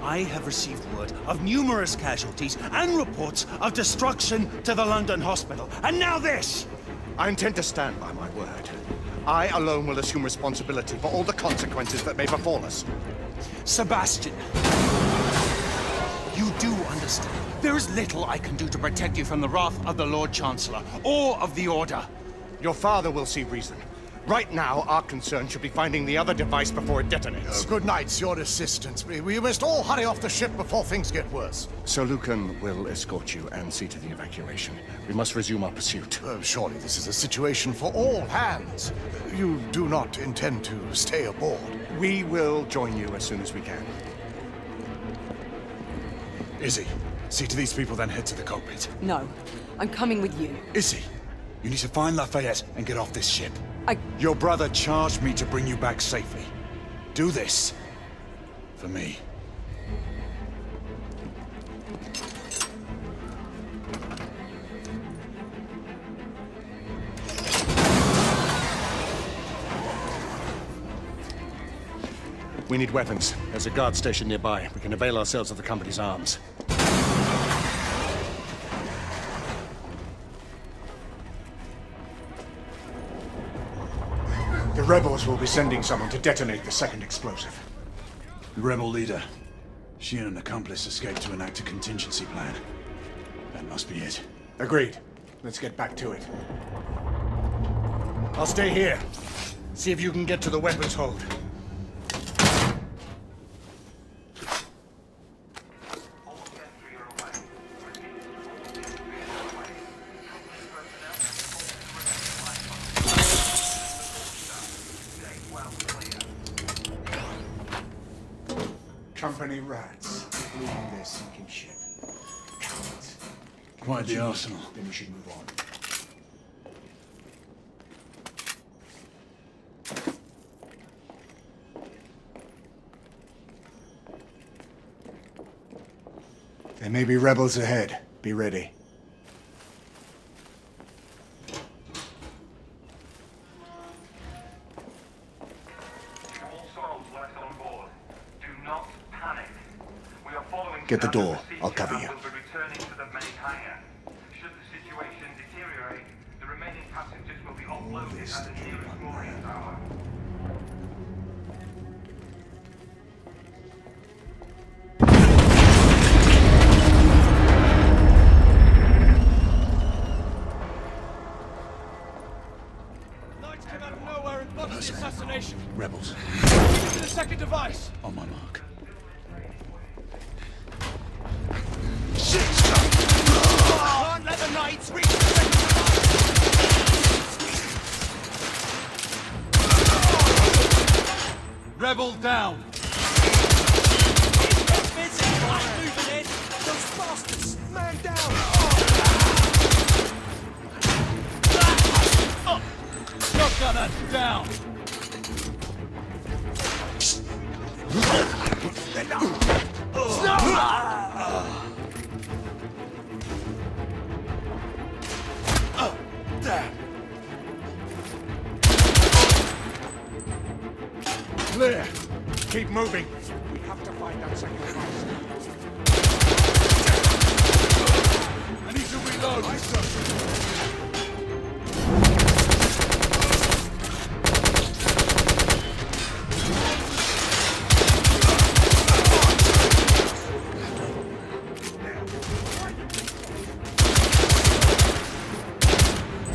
I have received word of numerous casualties and reports of destruction to the London hospital. And now this! I intend to stand by my word. I alone will assume responsibility for all the consequences that may befall us. Sebastian, you do understand. There is little I can do to protect you from the wrath of the Lord Chancellor or of the Order. Your father will see reason. Right now, our concern should be finding the other device before it detonates. Good night, your assistants. We must all hurry off the ship before things get worse. Sir Lucan will escort you and see to the evacuation. We must resume our pursuit. Surely this is a situation for all hands. You do not intend to stay aboard? We will join you as soon as we can. Izzy, see to these people, then head to the cockpit. No, I'm coming with you. Izzy, you need to find Lafayette and get off this ship. Your brother charged me to bring you back safely. Do this. For me. We need weapons. There's a guard station nearby. We can avail ourselves of the company's arms. The rebels will be sending someone to detonate the second explosive. The rebel leader. She and an accomplice escaped to enact a contingency plan. That must be it. Agreed. Let's get back to it. I'll stay here. See if you can get to the weapons hold. Company rats, leaving their sinking ship. Cowards. Quite the arsenal. Then we should move on. There may be rebels ahead. Be ready. Get the door. I'll cover you. Will be returning to the main hangar. Should the situation deteriorate, the remaining passengers will be offloaded at the nearest mooring tower. Knights came out of nowhere and botched the assassination. Rebels. Get to the second device. On my mark. Shit! the knights reach the center of the Rebel down. moving in. Those bastards! Man down! Shotgunner down. Clear. Keep moving. We have to find that sacrifice. I need to reload.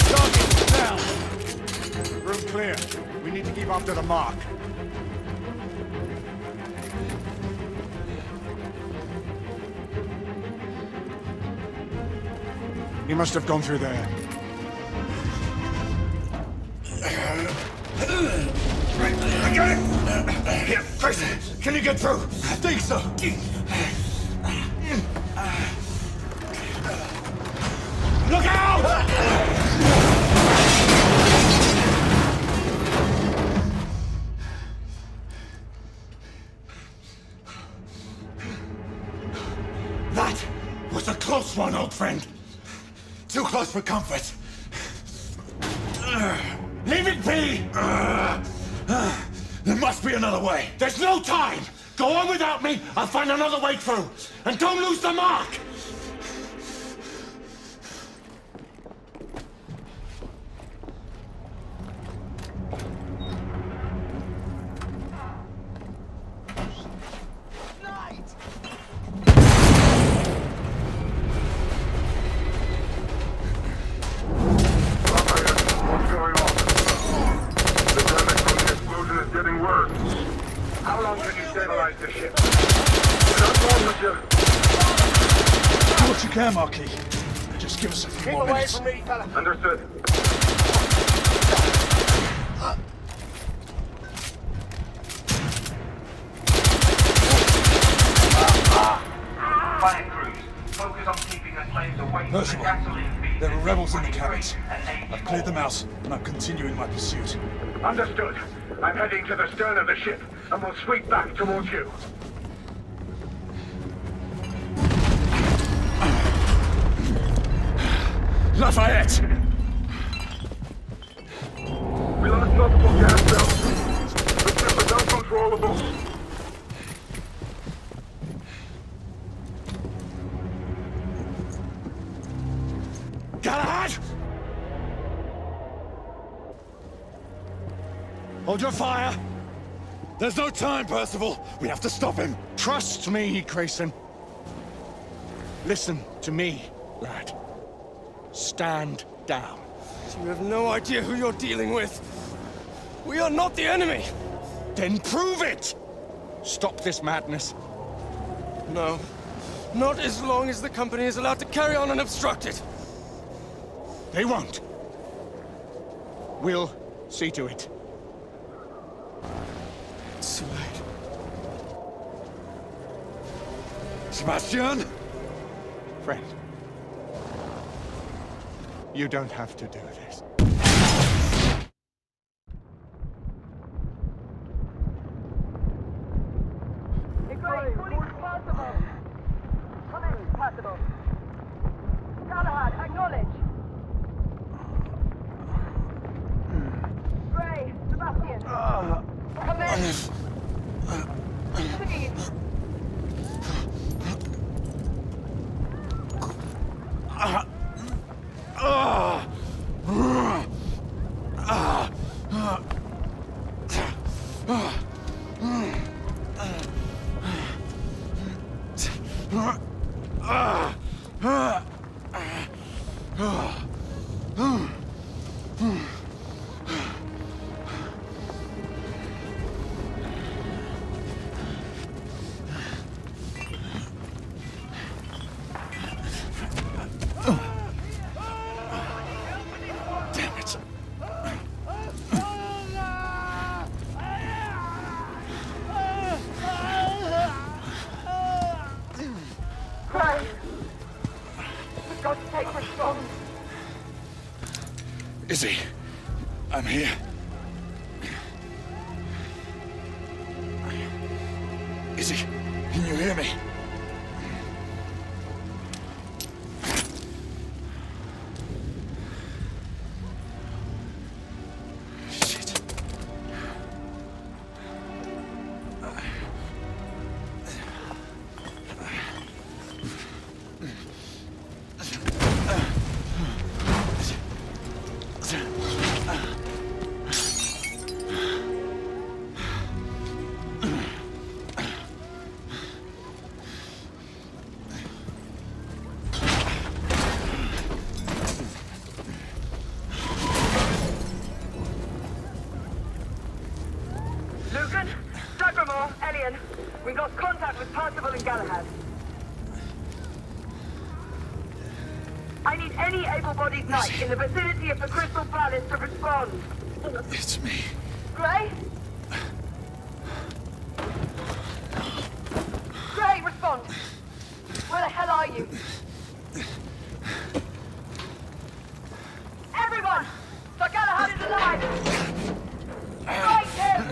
Target down. Room clear. We need to keep after the mark. He must have gone through there. I got it! Here, Grayson, can you get through? I think so. Look out! That was a close one, old friend. Too close for comfort. Leave it be! There must be another way. There's no time! Go on without me, I'll find another way through. And don't lose the mark! What's going on? The damage from the explosion is getting worse. How long can you stabilize the ship? Not long, monsieur. Do what you can, Marquis. Just give us a few more minutes. me, fella. Understood. Planet crews, focus on keeping the flames away from the Percival, gasoline feed. there are rebels in the cabins. I've cleared them out, and I'm continuing my pursuit. Understood. I'm heading to the stern of the ship, and we'll sweep back towards you. Lafayette! We lost multiple gas cells. The ship is uncontrollable. Galahad! Hold your fire! There's no time, Percival! We have to stop him! Trust me, Grayson. Listen to me, lad. Stand down. You have no idea who you're dealing with. We are not the enemy! Then prove it! Stop this madness. No. Not as long as the company is allowed to carry on unobstructed. They won't. We'll see to it. Too late. Sebastian? Friend. You don't have to do this. Possible. Galahad, acknowledge. Gray, Sebastian. Come in. Please. Izzy, I'm here. Izzy, can you hear me? We got contact with Percival and Galahad. I need any able-bodied knight in the vicinity of the Crystal Palace to respond. It's me. Gray? Gray, respond! Where the hell are you? Everyone! Sir Galahad is alive! Fight him!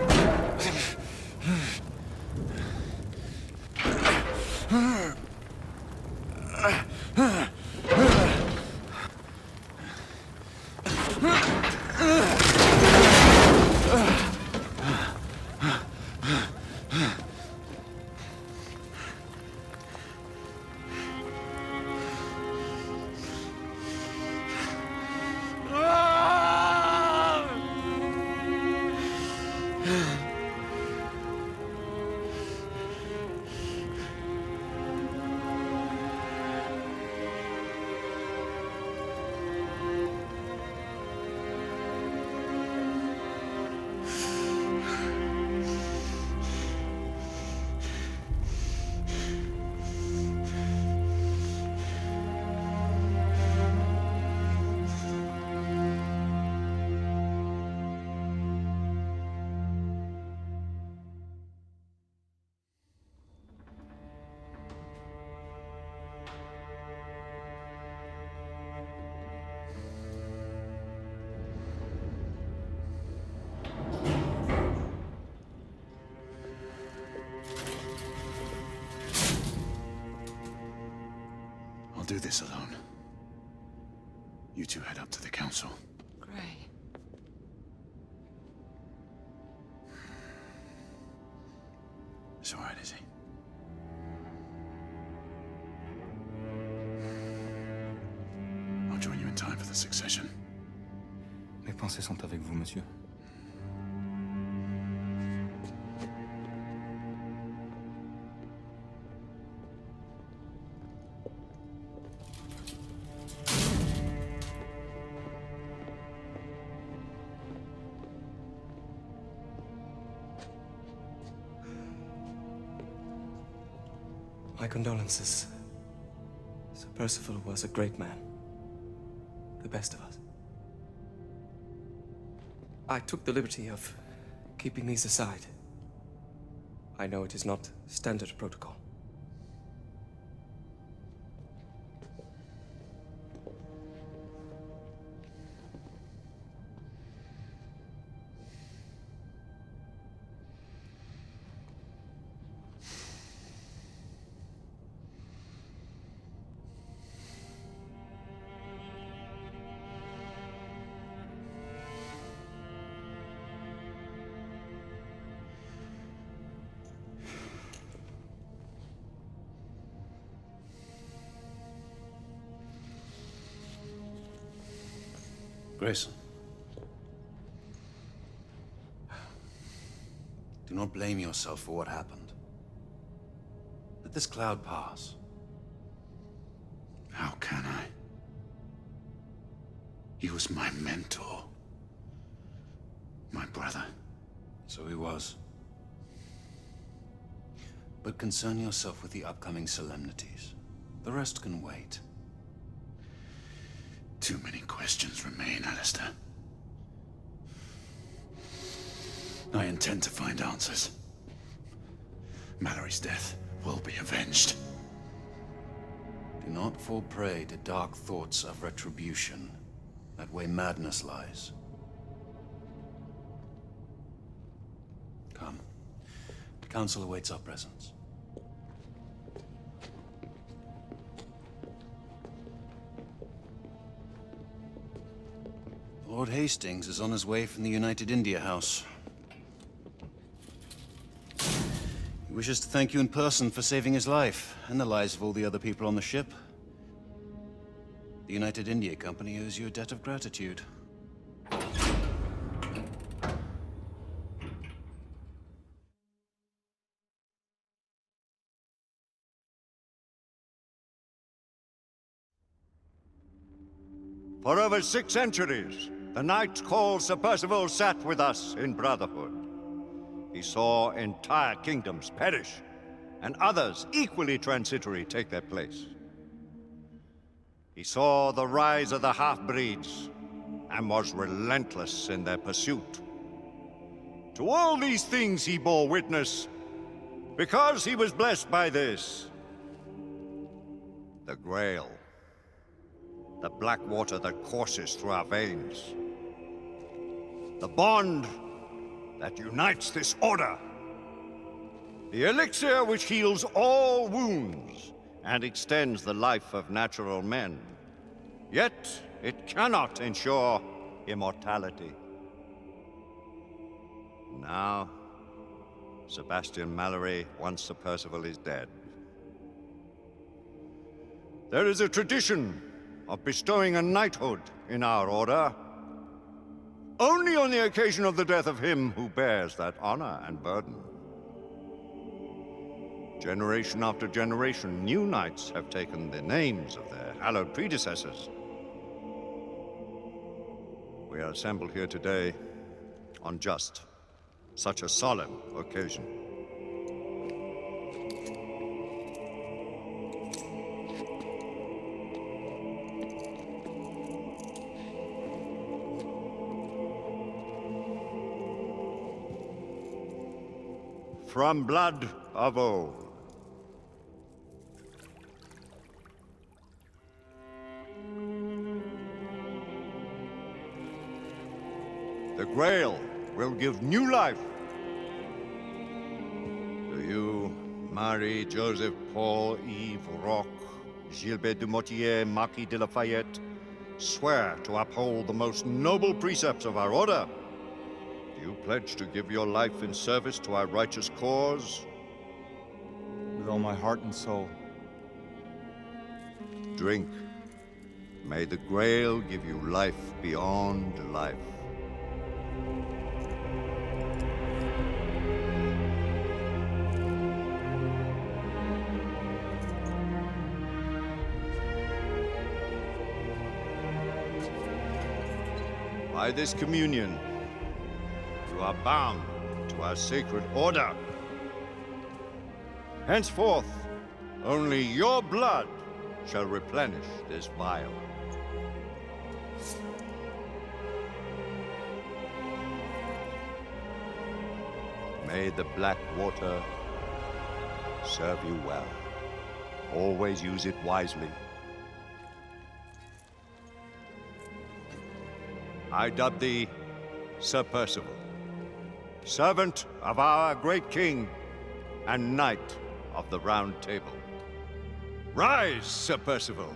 I'll do this alone. You two head up to the council. Gray. It's all right, Izzy. I'll join you in time for the succession. Mes pensées sont avec vous, monsieur. My condolences. Sir Percival was a great man. The best of us. I took the liberty of keeping these aside. I know it is not standard protocol. Grayson. Do not blame yourself for what happened. Let this cloud pass. How can I? He was my mentor. My brother. So he was. But concern yourself with the upcoming solemnities. The rest can wait. Too many questions remain, Alistair. I intend to find answers. Mallory's death will be avenged. Do not fall prey to dark thoughts of retribution. That way madness lies. Come. The Council awaits our presence. Lord Hastings is on his way from the United India House. He wishes to thank you in person for saving his life, and the lives of all the other people on the ship. The United India Company owes you a debt of gratitude. For over 6 centuries, the knight called Sir Percival sat with us in brotherhood. He saw entire kingdoms perish, and others equally transitory take their place. He saw the rise of the half-breeds, and was relentless in their pursuit. To all these things he bore witness, because he was blessed by this. The Grail. The black water that courses through our veins. The bond that unites this order. The elixir which heals all wounds and extends the life of natural men. Yet, it cannot ensure immortality. Now, Sebastian Mallory, once Sir Percival, is dead. There is a tradition of bestowing a knighthood in our order only on the occasion of the death of him who bears that honor and burden. Generation after generation, new knights have taken the names of their hallowed predecessors. We are assembled here today on just such a solemn occasion. From blood of old. The Grail will give new life to you, Marie Joseph Paul Yves Roch, Gilbert de Mortier, Marquis de Lafayette, swear to uphold the most noble precepts of our order. Do you pledge to give your life in service to our righteous cause? With all my heart and soul. Drink. May the Grail give you life beyond life. By this communion, you are bound to our sacred order. Henceforth, only your blood shall replenish this vial. May the black water serve you well. Always use it wisely. I dub thee Sir Percival, servant of our great king and knight of the Round Table. Rise, Sir Percival,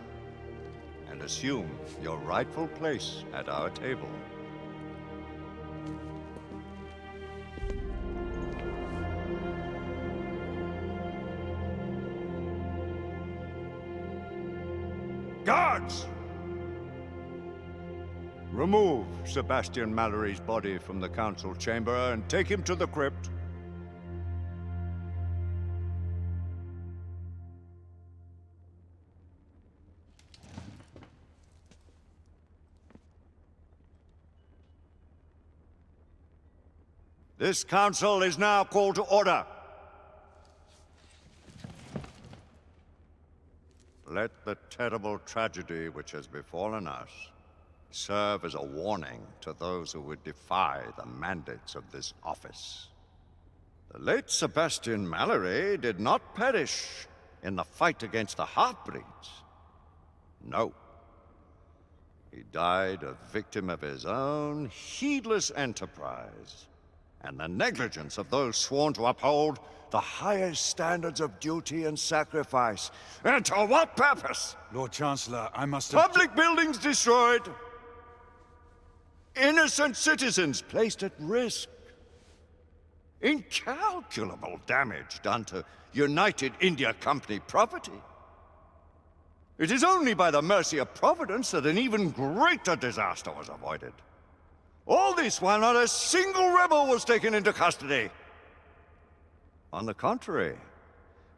and assume your rightful place at our table. Guards! Remove Sebastian Mallory's body from the council chamber and take him to the crypt. This council is now called to order. Let the terrible tragedy which has befallen us serve as a warning to those who would defy the mandates of this office. The late Sebastian Mallory did not perish in the fight against the half-breeds. No. He died a victim of his own heedless enterprise and the negligence of those sworn to uphold the highest standards of duty and sacrifice. And to what purpose? Lord Chancellor, I must have... Public buildings destroyed. Innocent citizens placed at risk. Incalculable damage done to United India Company property. It is only by the mercy of Providence that an even greater disaster was avoided. All this while not a single rebel was taken into custody. On the contrary,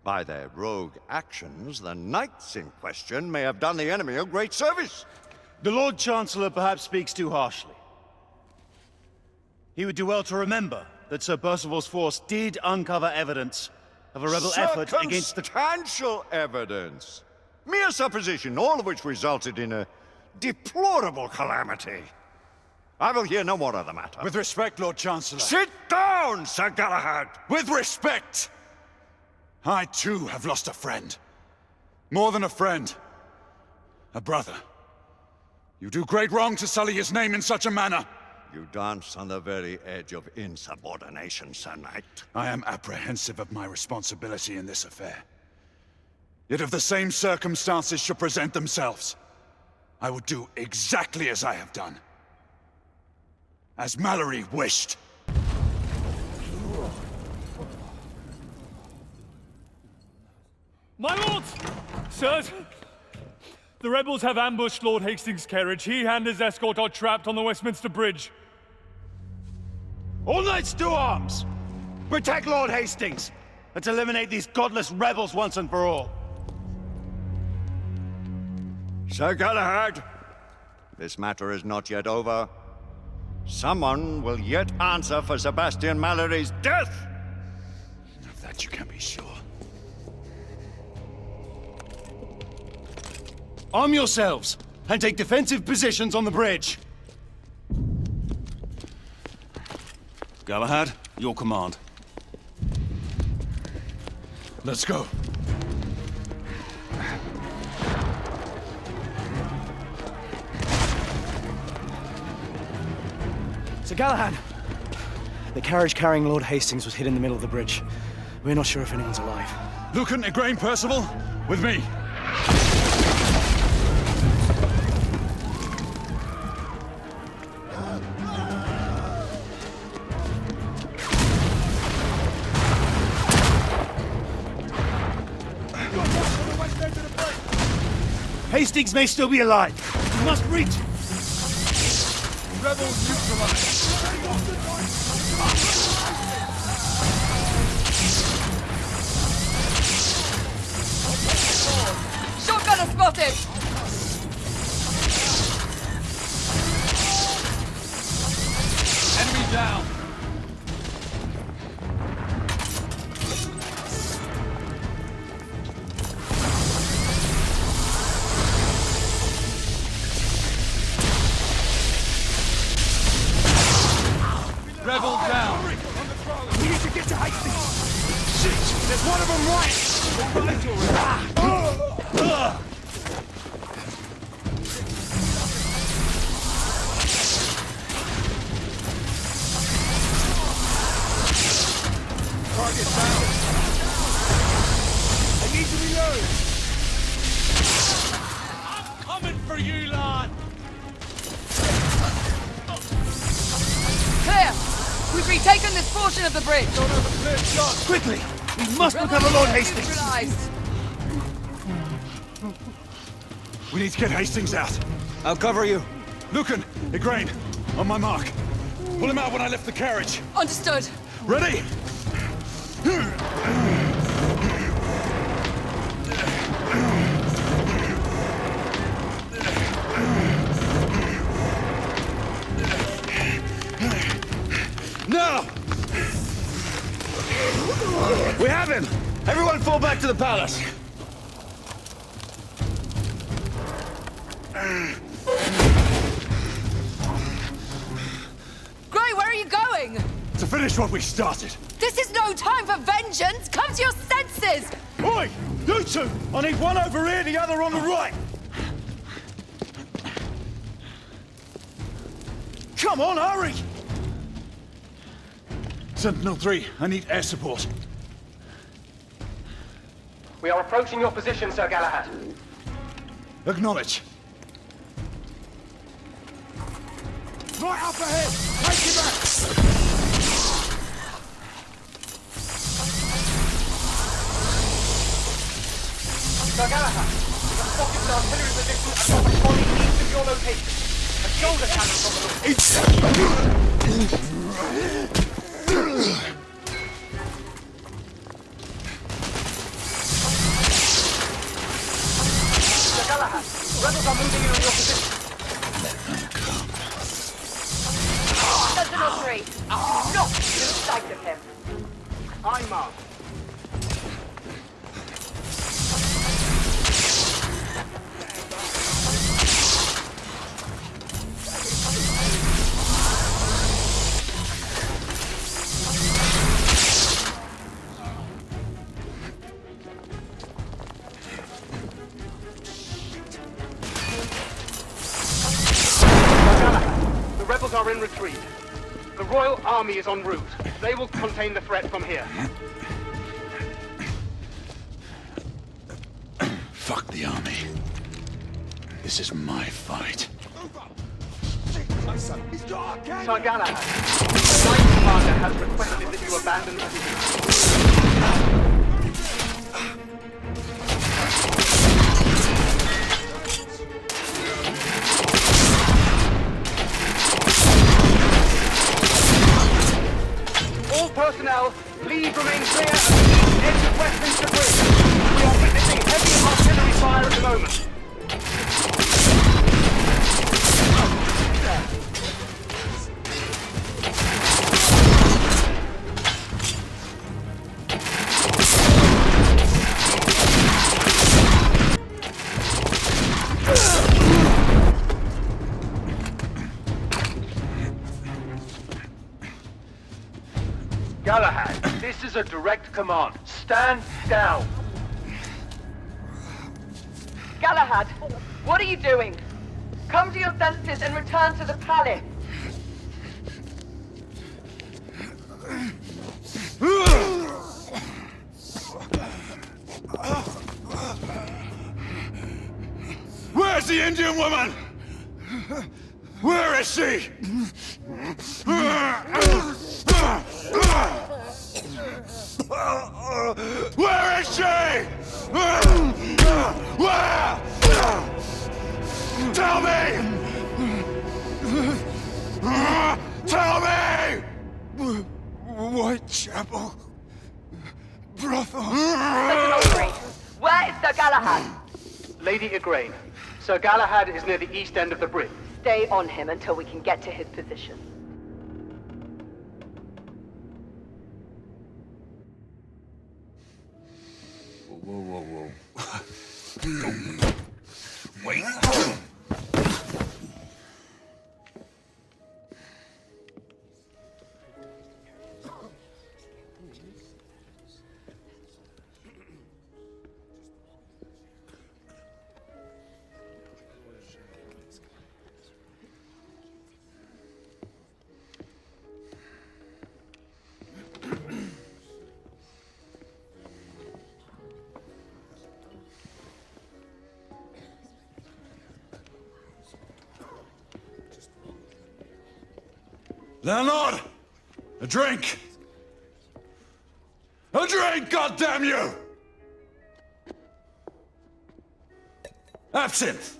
by their rogue actions, the knights in question may have done the enemy a great service. The Lord Chancellor perhaps speaks too harshly. He would do well to remember that Sir Percival's force did uncover evidence of a rebel effort against the... Circumstantial evidence. Mere supposition, all of which resulted in a deplorable calamity. I will hear no more of the matter. With respect, Lord Chancellor. Sit down, Sir Galahad! With respect! I, too, have lost a friend. More than a friend. A brother. You do great wrong to sully his name in such a manner. You dance on the very edge of insubordination, Sir Knight. I am apprehensive of my responsibility in this affair. Yet if the same circumstances should present themselves, I would do exactly as I have done. As Mallory wished. My lords! Sirs! The rebels have ambushed Lord Hastings' carriage. He and his escort are trapped on the Westminster Bridge. All knights to arms! Protect Lord Hastings! Let's eliminate these godless rebels once and for all. Sir Galahad, this matter is not yet over. Someone will yet answer for Sebastian Mallory's death! Of that you can be sure. Arm yourselves, and take defensive positions on the bridge. Galahad, your command. Let's go. Sir Galahad! The carriage carrying Lord Hastings was hit in the middle of the bridge. We're not sure if anyone's alive. Lucan, Igraine, Percival, with me. Hastings may still be alive. We must reach... Rebels neutralized. Shotgunner spotted! Enemy down. Rebel down. We need to get to Hastings. Shit! There's one of them right! Target down. I need to reload. I'm coming for you, lad. Clear! We've retaken this portion of the bridge. Don't have a clear shot. Quickly! We must recover Lord Hastings! Neutralized. We need to get Hastings out. I'll cover you. Lucan, Igraine, on my mark. Pull him out when I lift the carriage. Understood. Ready? Now! We have him! Everyone fall back to the palace! Gray, where are you going? To finish what we started. This is no time for vengeance! Come to your senses! Oi! You two! I need one over here, the other on the right! Come on, hurry! Sentinel-3, I need air support. We are approaching your position, Sir Galahad. Acknowledge. Right up ahead! Take it back! Sir Galahad, we have spotted an artillery position approximately east of your location. A shoulder cannon from the Sir Galahad, rebels are moving in on your position. Sentinel-3, do not lose sight of him. I mark. The rebels are in retreat. The Royal Army is en route. They will contain the threat from here. Fuck the army. This is my fight. Sir Galahad, the Knight Commander has requested that you abandon the city. All personnel, please remain clear of the east edge of Westminster Bridge. We are witnessing heavy artillery fire at the moment. Galahad, this is a direct command. Stand down. Galahad, what are you doing? Come to your senses and return to the palace. Where's the Indian woman? Where is she? Where is she? Where? Tell me! Tell me! Whitechapel. Brothel. Sentinel-3, where is Sir Galahad? Lady Igraine, Sir Galahad is near the east end of the bridge. Stay on him until we can get to his position. Whoa. Wait. Leonard! A drink! A drink, goddamn you! Absinthe!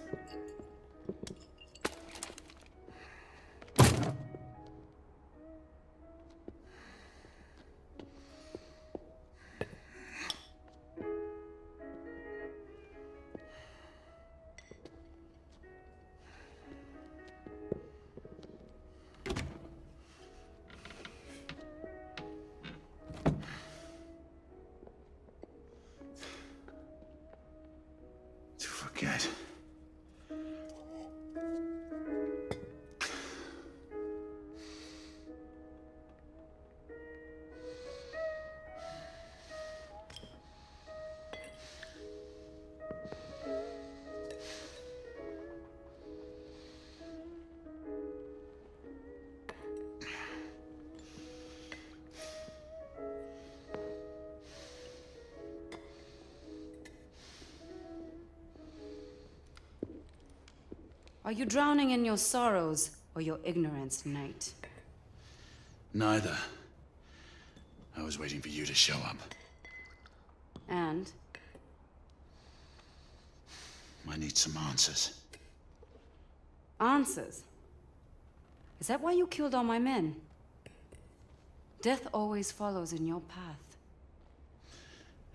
Forget. Are you drowning in your sorrows or your ignorance, Knight? Neither. I was waiting for you to show up. And? I need some answers. Answers? Is that why you killed all my men? Death always follows in your path.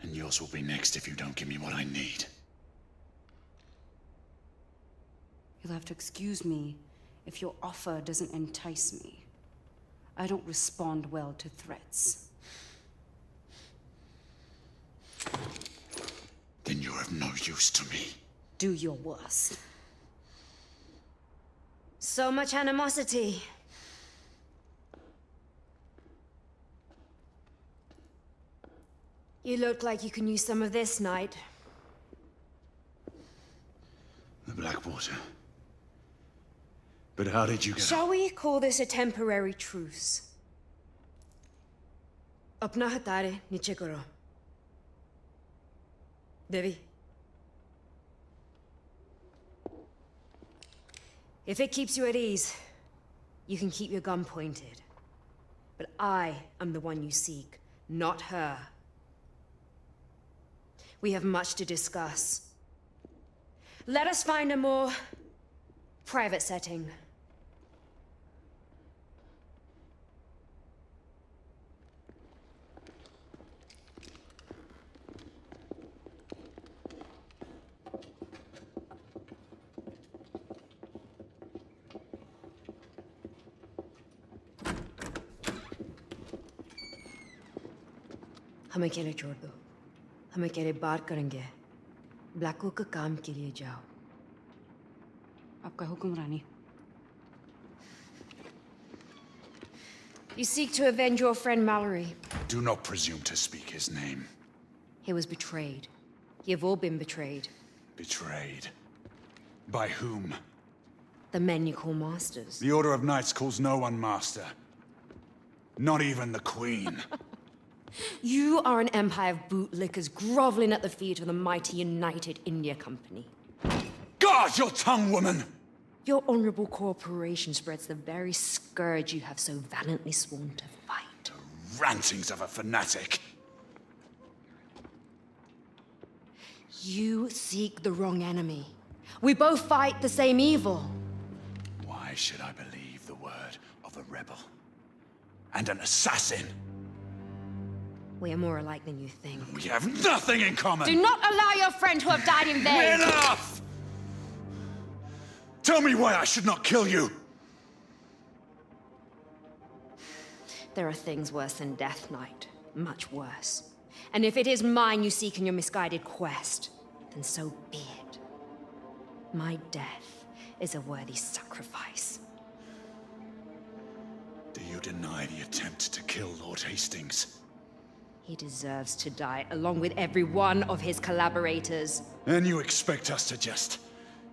And yours will be next if you don't give me what I need. You'll have to excuse me if your offer doesn't entice me. I don't respond well to threats. Then you're of no use to me. Do your worst. So much animosity. You look like you can use some of this, Knight. The Blackwater. But how did you get... Shall we call this a temporary truce? Apna hatare niche karo. Devi. If it keeps you at ease, you can keep your gun pointed. But I am the one you seek, not her. We have much to discuss. Let us find a more private setting. हमें अकेले छोड़ दो हम अकेले बात करेंगे Blanco का काम के लिए जाओ आपका हुक्म रानी You seek to avenge your friend Mallory. Do not presume to speak his name. He was betrayed. You've all been betrayed. Betrayed? By whom? The men you call masters. The Order of Knights calls no one master. Not even the Queen. You are an empire of bootlickers groveling at the feet of the mighty United India Company. Guard your tongue, woman! Your honorable corporation spreads the very scourge you have so valiantly sworn to fight. The rantings of a fanatic. You seek the wrong enemy. We both fight the same evil. Why should I believe the word of a rebel? And an assassin? We are more alike than you think. We have nothing in common! Do not allow your friend to have died in vain! Enough! Tell me why I should not kill you! There are things worse than death, Knight. Much worse. And if it is mine you seek in your misguided quest, then so be it. My death is a worthy sacrifice. Do you deny the attempt to kill Lord Hastings? He deserves to die, along with every one of his collaborators. And you expect us to just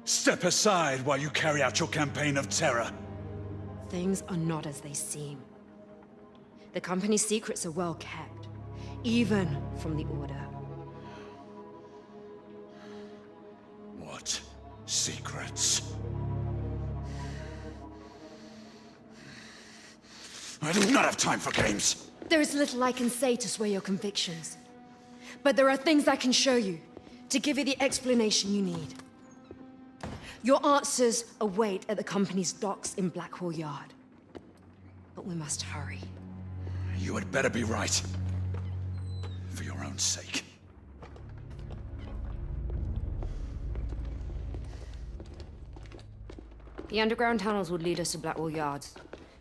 step aside while you carry out your campaign of terror? Things are not as they seem. The company's secrets are well kept, even from the Order. What secrets? I do not have time for games! There is little I can say to sway your convictions. But there are things I can show you, to give you the explanation you need. Your answers await at the company's docks in Blackwall Yard. But we must hurry. You had better be right. For your own sake. The underground tunnels would lead us to Blackwall Yards.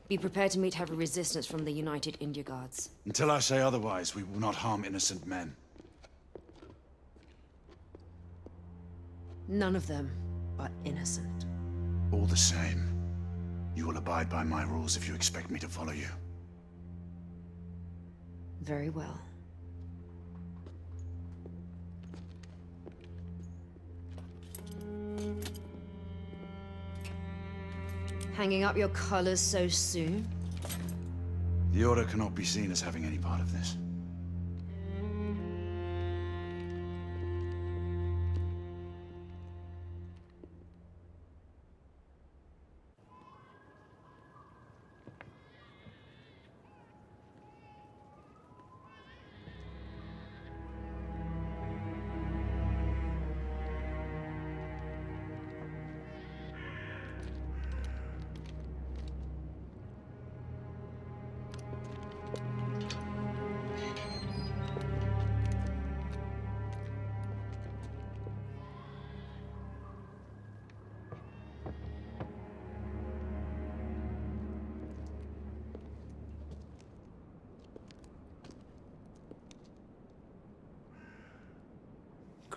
Be prepared to meet heavy resistance from the United India Guards. Until I say otherwise, we will not harm innocent men. None of them are innocent. All the same, you will abide by my rules if you expect me to follow you. Very well. Hanging up your colors so soon? The Order cannot be seen as having any part of this.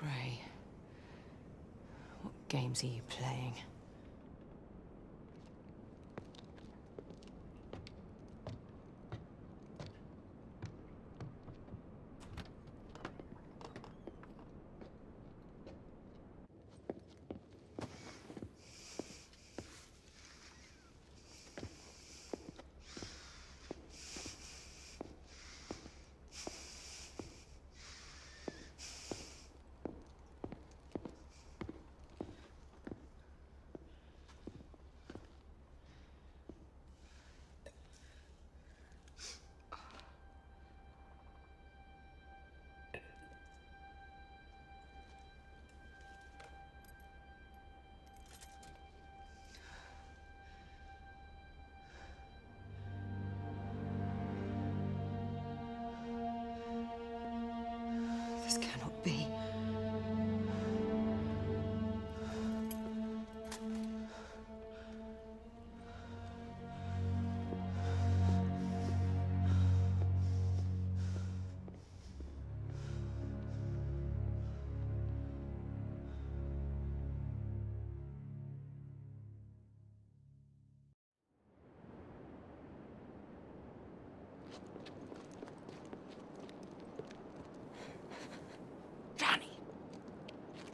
Gray. What games are you playing? This cannot be.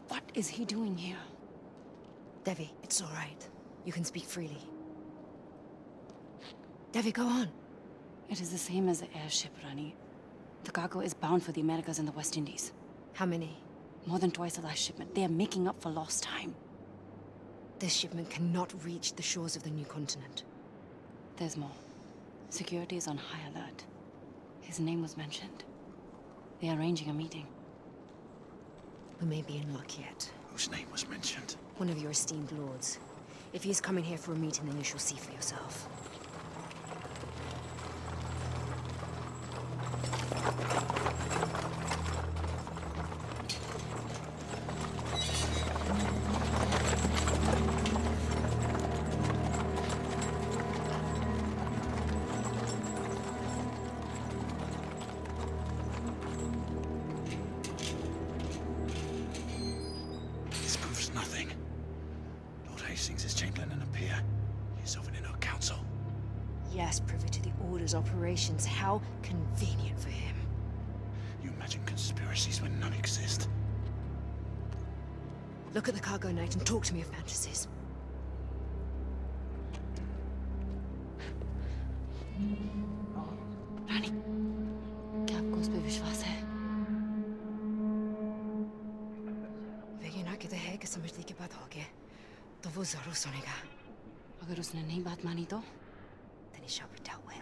What is he doing here? Devi, it's all right. You can speak freely. Devi, go on. It is the same as the airship, Rani. The cargo is bound for the Americas and the West Indies. How many? More than twice the last shipment. They are making up for lost time. This shipment cannot reach the shores of the new continent. There's more. Security is on high alert. His name was mentioned. They are arranging a meeting. We may be in luck yet. Whose name was mentioned? One of your esteemed lords. If he is coming here for a meeting, then you shall see for yourself. Nothing. Lord Hastings is Chamberlain and a peer. He's sovereign in our council. Yes, privy to the Order's operations. How convenient for him. You imagine conspiracies when none exist. Look at the cargo knight and talk to me of fantasies. रानी, क्या आपको उस पे विश्वास है? कहते हैं कि समझने के बाद हो गया तो वो जरूर सुनेगा अगर उसने नहीं बात मानी तो then he shall be dealt with.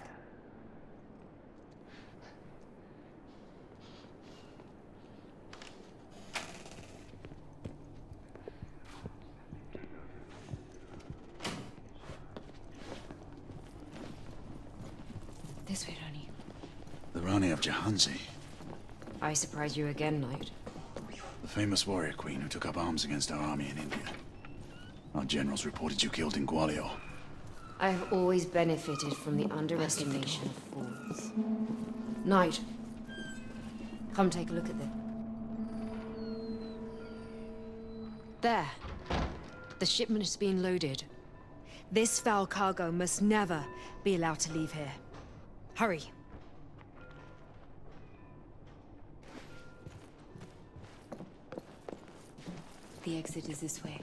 This way, Rani. The Rani of Jahansi. I surprise you again, knight. The famous warrior queen who took up arms against our army in India. Our generals reported you killed in Gwalior. I have always benefited from the underestimation of fools. Knight, come take a look at this. There. The shipment is being loaded. This foul cargo must never be allowed to leave here. Hurry. The exit is this way.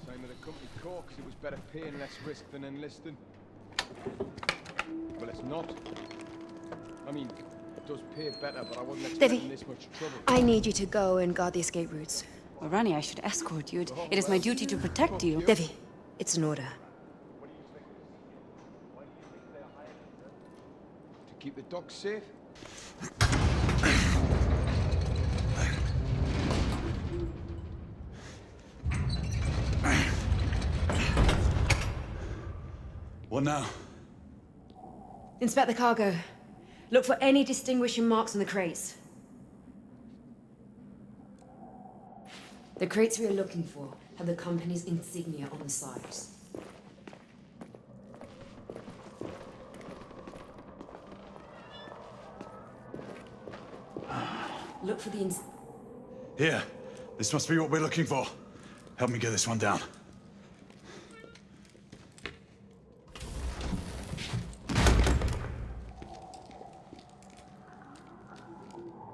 Same with the company corks. It was better paying less risk than enlisting. Well, it's not. I mean, it does pay better, but I wasn't expecting this much trouble. I need you to go and guard the escape routes. Well, Rani, I should escort you. It is my duty to protect you. Devi, it's an order. To keep the docks safe? What now? Inspect the cargo. Look for any distinguishing marks on the crates. The crates we are looking for have the company's insignia on the sides. Look for the Here. This must be what we're looking for. Help me get this one down.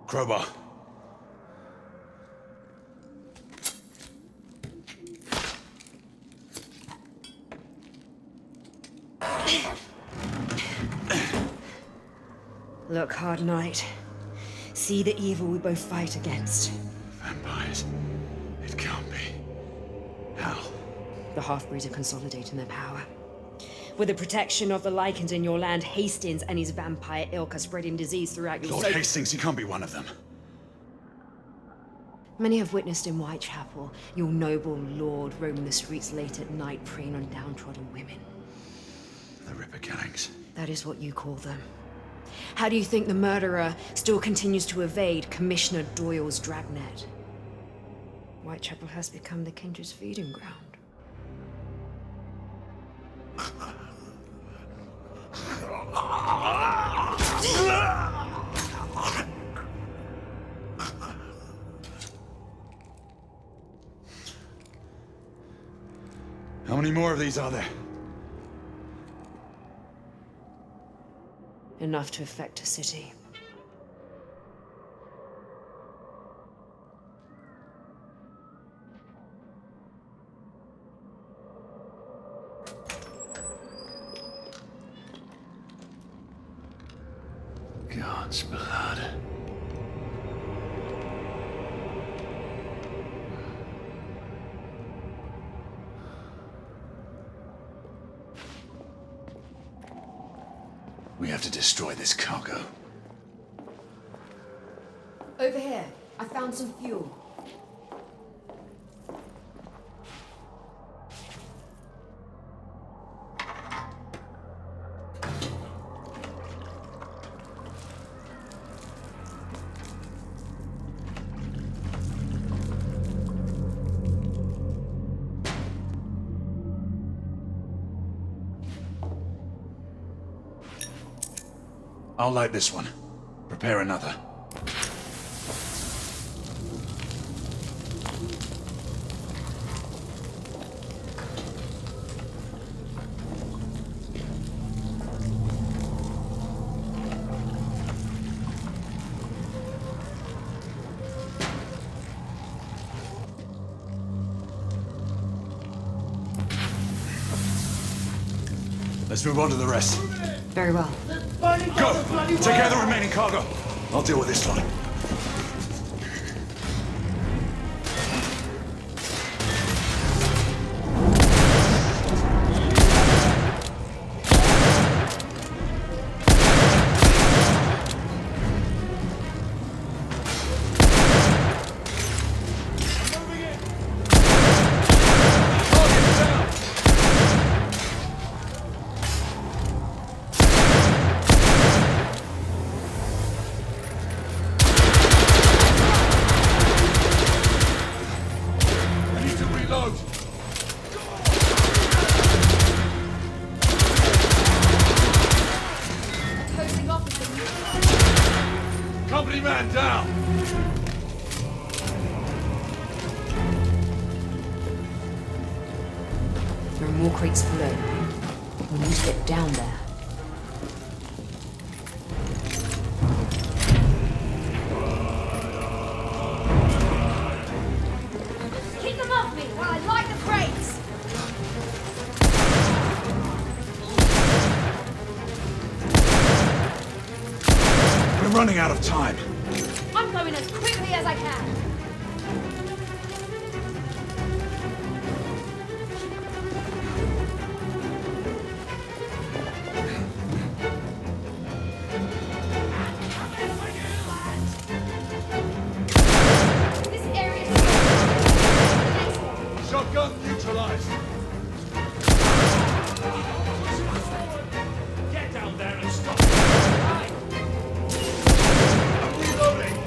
Crowbar. Look, Hard Knight. See the evil we both fight against. Vampires. It can't be. How? The half-breeds are consolidating their power. With the protection of the Lycans in your land, Hastings and his vampire ilk are spreading disease throughout your Lord Hastings, he can't be one of them. Many have witnessed in Whitechapel your noble lord roaming the streets late at night, preying on downtrodden women. The Ripper killings. That is what you call them. How do you think the murderer still continues to evade Commissioner Doyle's dragnet? Whitechapel has become the Kindred's feeding ground. How many more of these are there? Enough to affect a city. God's blood. We have to destroy this cargo. Over here. I found some fuel. I'll light this one. Prepare another. Let's move on to the rest. Very well. Go! Take care of the remaining cargo. I'll deal with this one. Company man down! There are more crates below. We need to get down there. Keep them off me while I light the crates! We're running out of time. I'm going as quickly as I can. This area is the next one. Shotgun neutralized. Get down there and stop. I'm reloading.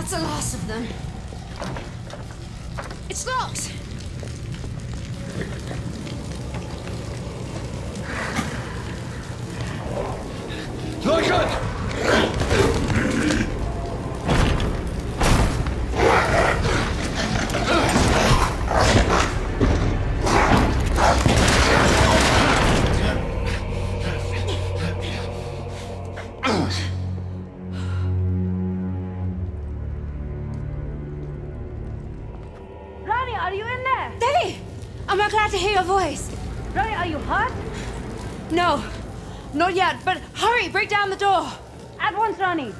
That's the last of them. It's locked! Ronnie, are you in there? Devi! I'm not glad to hear your voice. Ronnie, are you hurt? No, not yet, but hurry, break down the door. At once, Ronnie.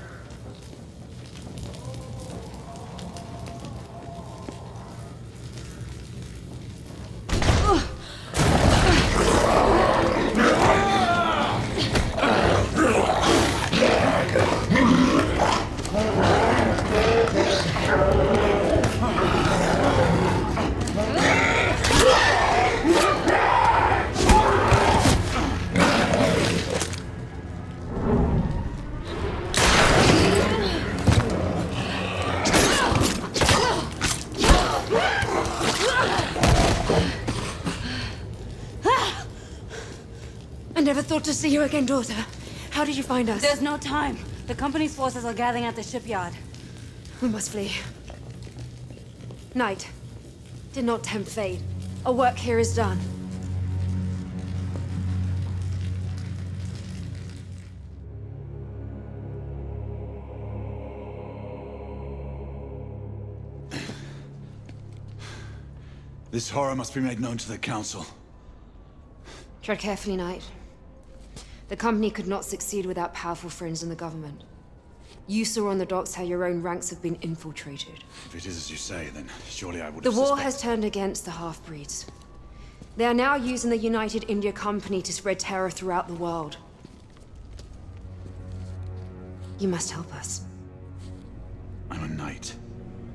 I never thought to see you again, daughter. How did you find us? There's no time. The company's forces are gathering at the shipyard. We must flee. Night. Did not tempt fate. Our work here is done. This horror must be made known to the Council. Tread carefully, Knight. The company could not succeed without powerful friends in the government. You saw on the docks how your own ranks have been infiltrated. If it is as you say, then surely I would The have war suspected. has turned against the half-breeds. They are now using the United India Company to spread terror throughout the world. You must help us. I'm a knight,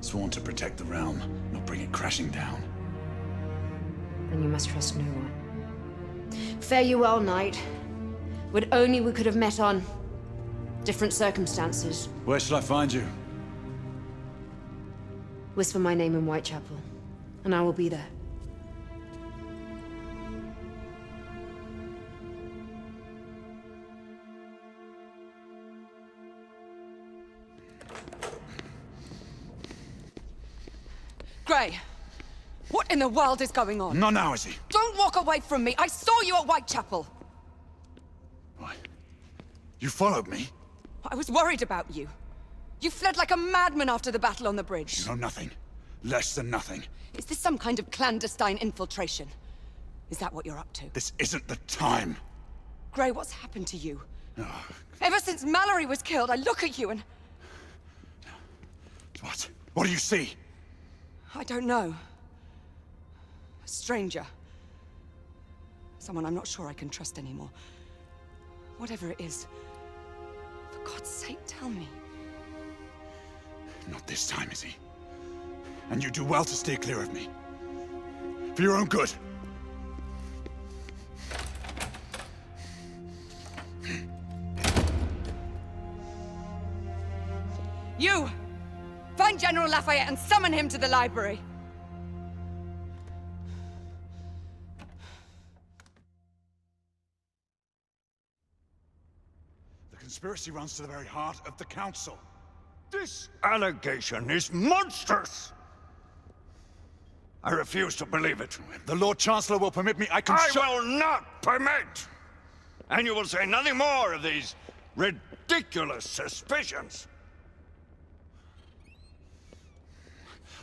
sworn to protect the realm, not bring it crashing down. Then you must trust no one. Fare you well, Knight. Would only we could have met on different circumstances. Where shall I find you? Whisper my name in Whitechapel, and I will be there. Gray, what in the world is going on? Not now, is he? Don't walk away from me. I saw you at Whitechapel. You followed me? I was worried about you. You fled like a madman after the battle on the bridge. You know nothing. Less than nothing. Is this some kind of clandestine infiltration? Is that what you're up to? This isn't the time. Gray, what's happened to you? Oh, Ever since Mallory was killed, I look at you and... what? What do you see? I don't know. A stranger. Someone I'm not sure I can trust anymore. Whatever it is, for God's sake, tell me. Not this time, is he? And you do well to stay clear of me. For your own good. You! Find General Lafayette and summon him to the library! The conspiracy runs to the very heart of the Council. This allegation is monstrous! I refuse to believe it. The Lord Chancellor will permit me, I will not permit! And you will say nothing more of these ridiculous suspicions.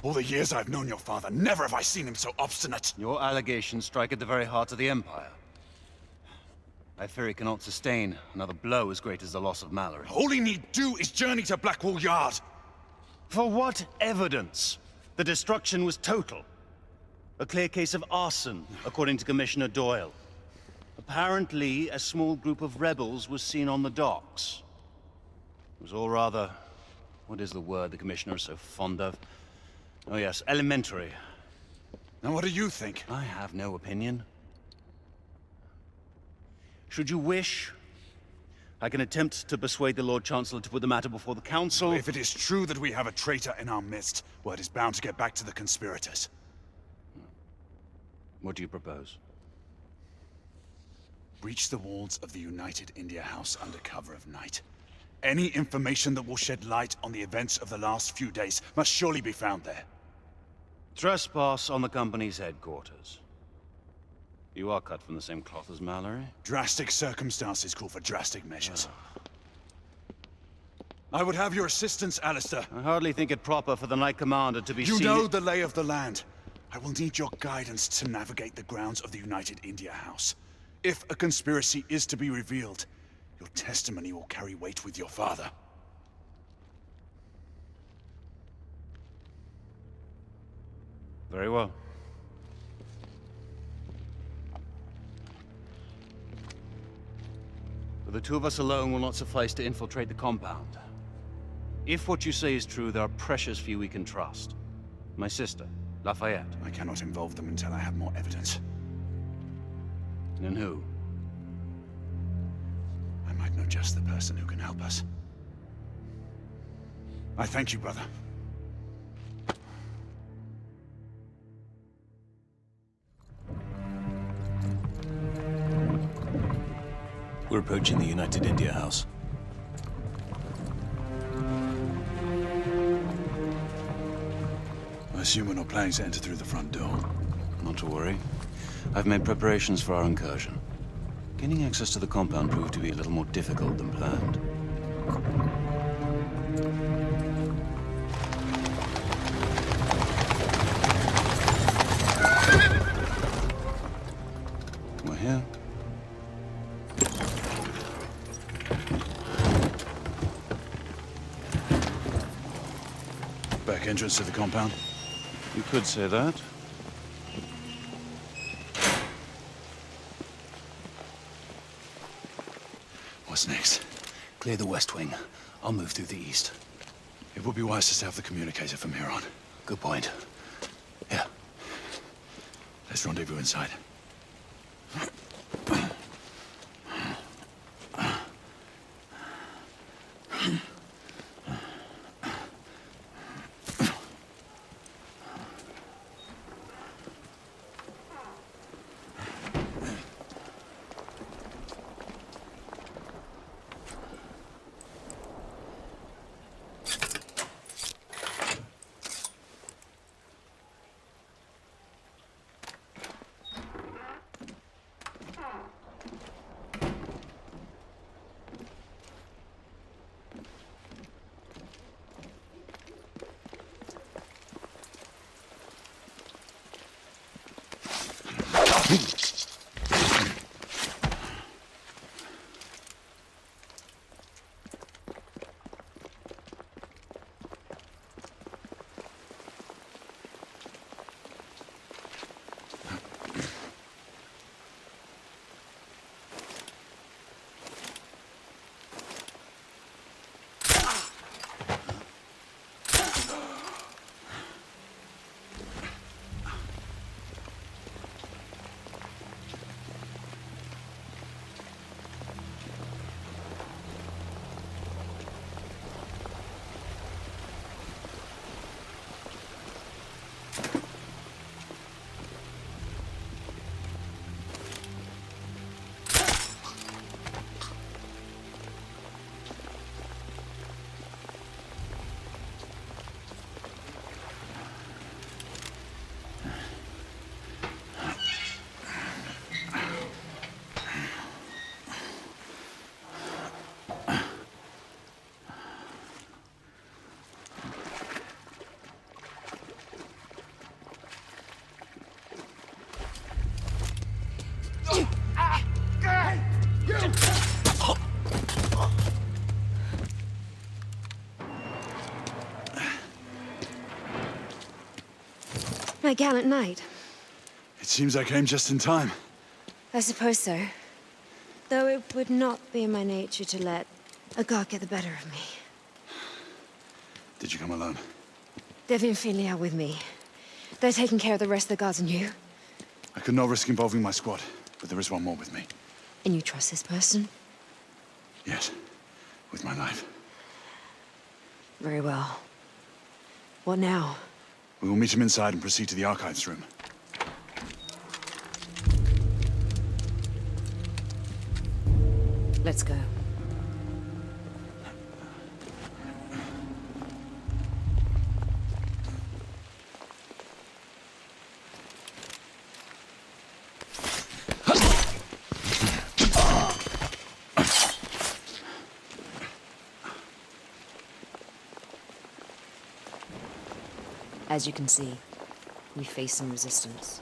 All the years I've known your father, never have I seen him so obstinate. Your allegations strike at the very heart of the Empire. I fear he cannot sustain another blow as great as the loss of Mallory. All he need do is journey to Blackwall Yard. For what evidence? The destruction was total. A clear case of arson, according to Commissioner Doyle. Apparently, a small group of rebels was seen on the docks. It was all rather... what is the word the Commissioner is so fond of? Oh yes, elementary. Now what do you think? I have no opinion. Should you wish, I can attempt to persuade the Lord Chancellor to put the matter before the Council. If it is true that we have a traitor in our midst, word is bound to get back to the conspirators. What do you propose? Breach the walls of the United India House under cover of night. Any information that will shed light on the events of the last few days must surely be found there. Trespass on the company's headquarters. You are cut from the same cloth as Mallory. Drastic circumstances call for drastic measures. I would have your assistance, Alistair. I hardly think it proper for the Knight Commander to be You seen... know the lay of the land. I will need your guidance to navigate the grounds of the United India House. If a conspiracy is to be revealed, your testimony will carry weight with your father. Very well. But the two of us alone will not suffice to infiltrate the compound. If what you say is true, there are precious few we can trust. My sister, Lafayette. I cannot involve them until I have more evidence. And who? I might know just the person who can help us. I thank you, brother. We're approaching the United India House. I assume we're not planning to enter through the front door. Not to worry. I've made preparations for our incursion. Gaining access to the compound proved to be a little more difficult than planned. We're here. Back entrance to the compound? You could say that. What's next? Clear the west wing. I'll move through the east. It would be wise to have the communicator from here on. Good point. Yeah. Let's rendezvous inside. My gallant knight. It seems I came just in time. I suppose so. Though it would not be in my nature to let a guard get the better of me. Did you come alone? Devi and Finley are with me. They're taking care of the rest of the guards, and you? I could not risk involving my squad, but there is one more with me. And you trust this person? Yes, with my life. Very well. What now? We will meet him inside and proceed to the archives room. Let's go. As you can see, we face some resistance.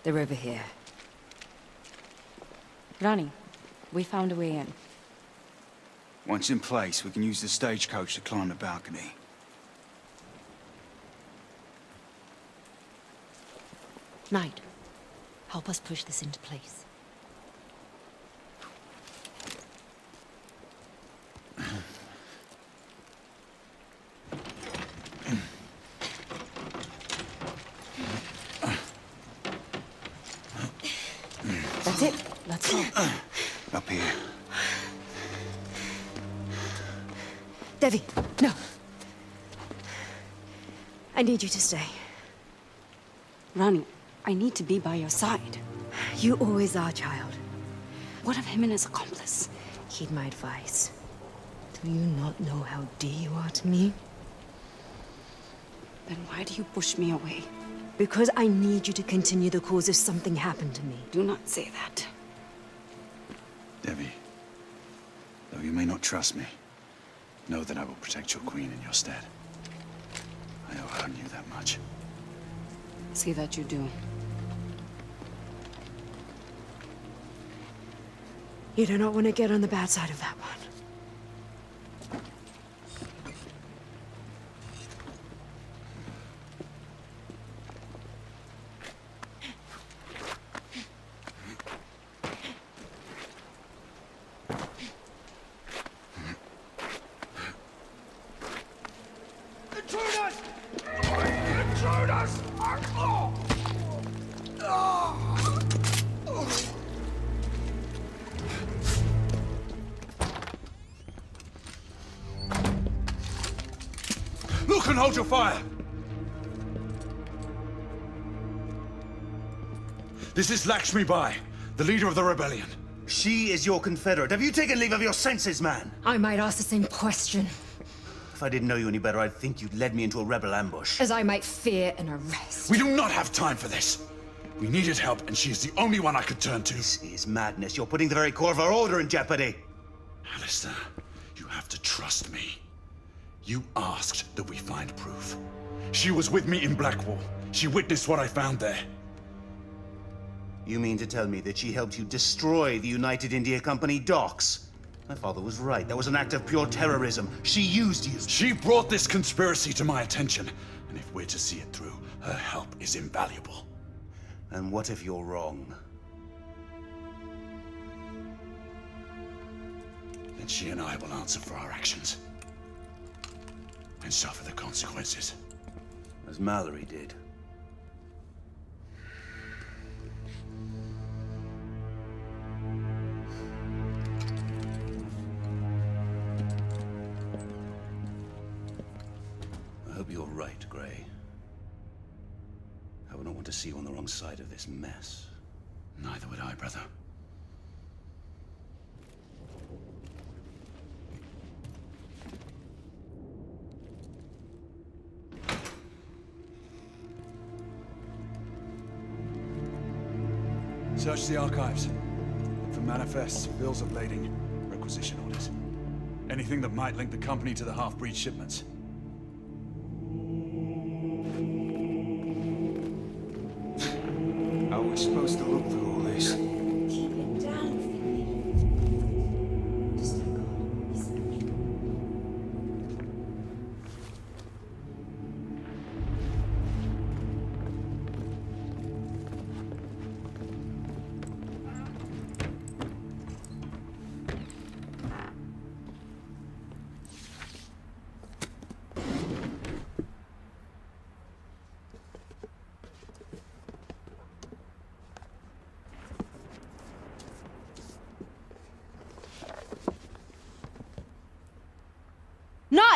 They're over here. Rani, we found a way in. Once in place, we can use the stagecoach to climb the balcony. Knight, help us push this into place. That's it. Let's go. Up here. Devi, no. I need you to stay. Rani, I need to be by your side. You always are, child. What of him and his accomplice? Heed my advice. Do you not know how dear you are to me? Then why do you push me away? Because I need you to continue the cause if something happened to me. Do not say that. Devi, though you may not trust me, know that I will protect your queen in your stead. I owe her you that much. Say that you do. You do not want to get on the bad side of that one. Look and hold your fire! This is Lakshmi Bai, the leader of the rebellion. She is your confederate. Have you taken leave of your senses, man? I might ask the same question. If I didn't know you any better, I'd think you'd led me into a rebel ambush. As I might fear an arrest. We do not have time for this. We needed help, and she is the only one I could turn to. This is madness. You're putting the very core of our order in jeopardy. Alistair, you have to trust me. You asked that we find proof. She was with me in Blackwall. She witnessed what I found there. You mean to tell me that she helped you destroy the United India Company docks? My father was right. That was an act of pure terrorism. She used you. She brought this conspiracy to my attention. And if we're to see it through, her help is invaluable. And what if you're wrong? Then she and I will answer for our actions. And suffer the consequences. As Mallory did. I hope you're right, Gray. I would not want to see you on the wrong side of this mess. Neither would I, brother. Search the archives. Look for manifests, bills of lading, requisition orders. Anything that might link the company to the half-breed shipments. How are we supposed to look through all this? Keep it down, Just let go.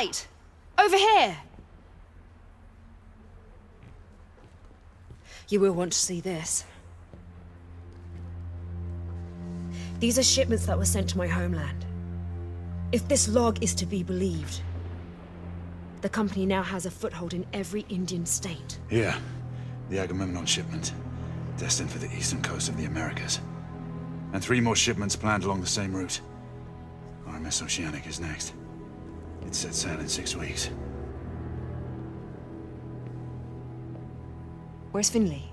right! Over here! You will want to see this. These are shipments that were sent to my homeland. If this log is to be believed, the company now has a foothold in every Indian state. Here, the Agamemnon shipment, destined for the eastern coast of the Americas. And 3 more shipments planned along the same route. RMS Oceanic is next. It's set sail in 6 weeks. Where's Finley?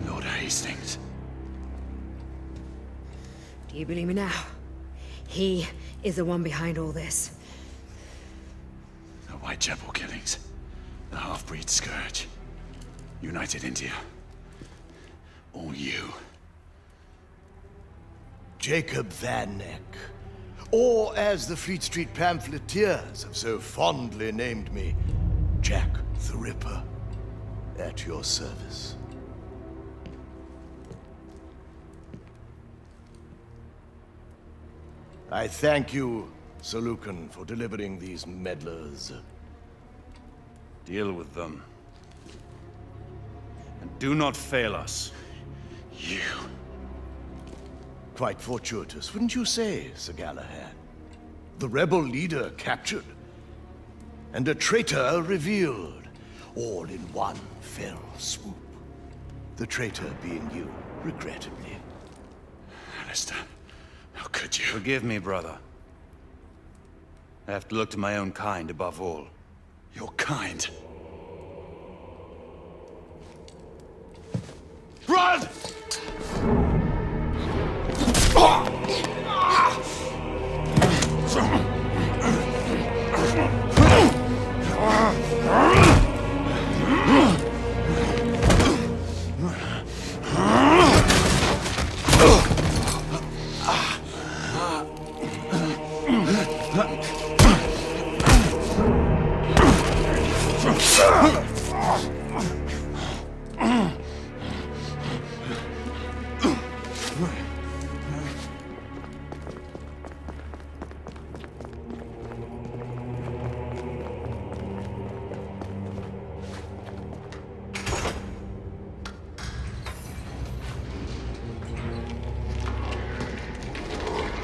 Lord Hastings. Do you believe me now? He is the one behind all this. The Whitechapel killings. The half-breed scourge. United India. All you. Jacob Van Neck. Or as the Fleet Street pamphleteers have so fondly named me, Jack the Ripper. At your service. I thank you, Sir Lucan, for delivering these meddlers. Deal with them. And do not fail us. You. Quite fortuitous, wouldn't you say, Sir Galahad? The rebel leader captured, and a traitor revealed, all in one fell swoop. The traitor being you, regrettably. Alistair, how could you? Forgive me, brother. I have to look to my own kind above all. Your kind? Blood!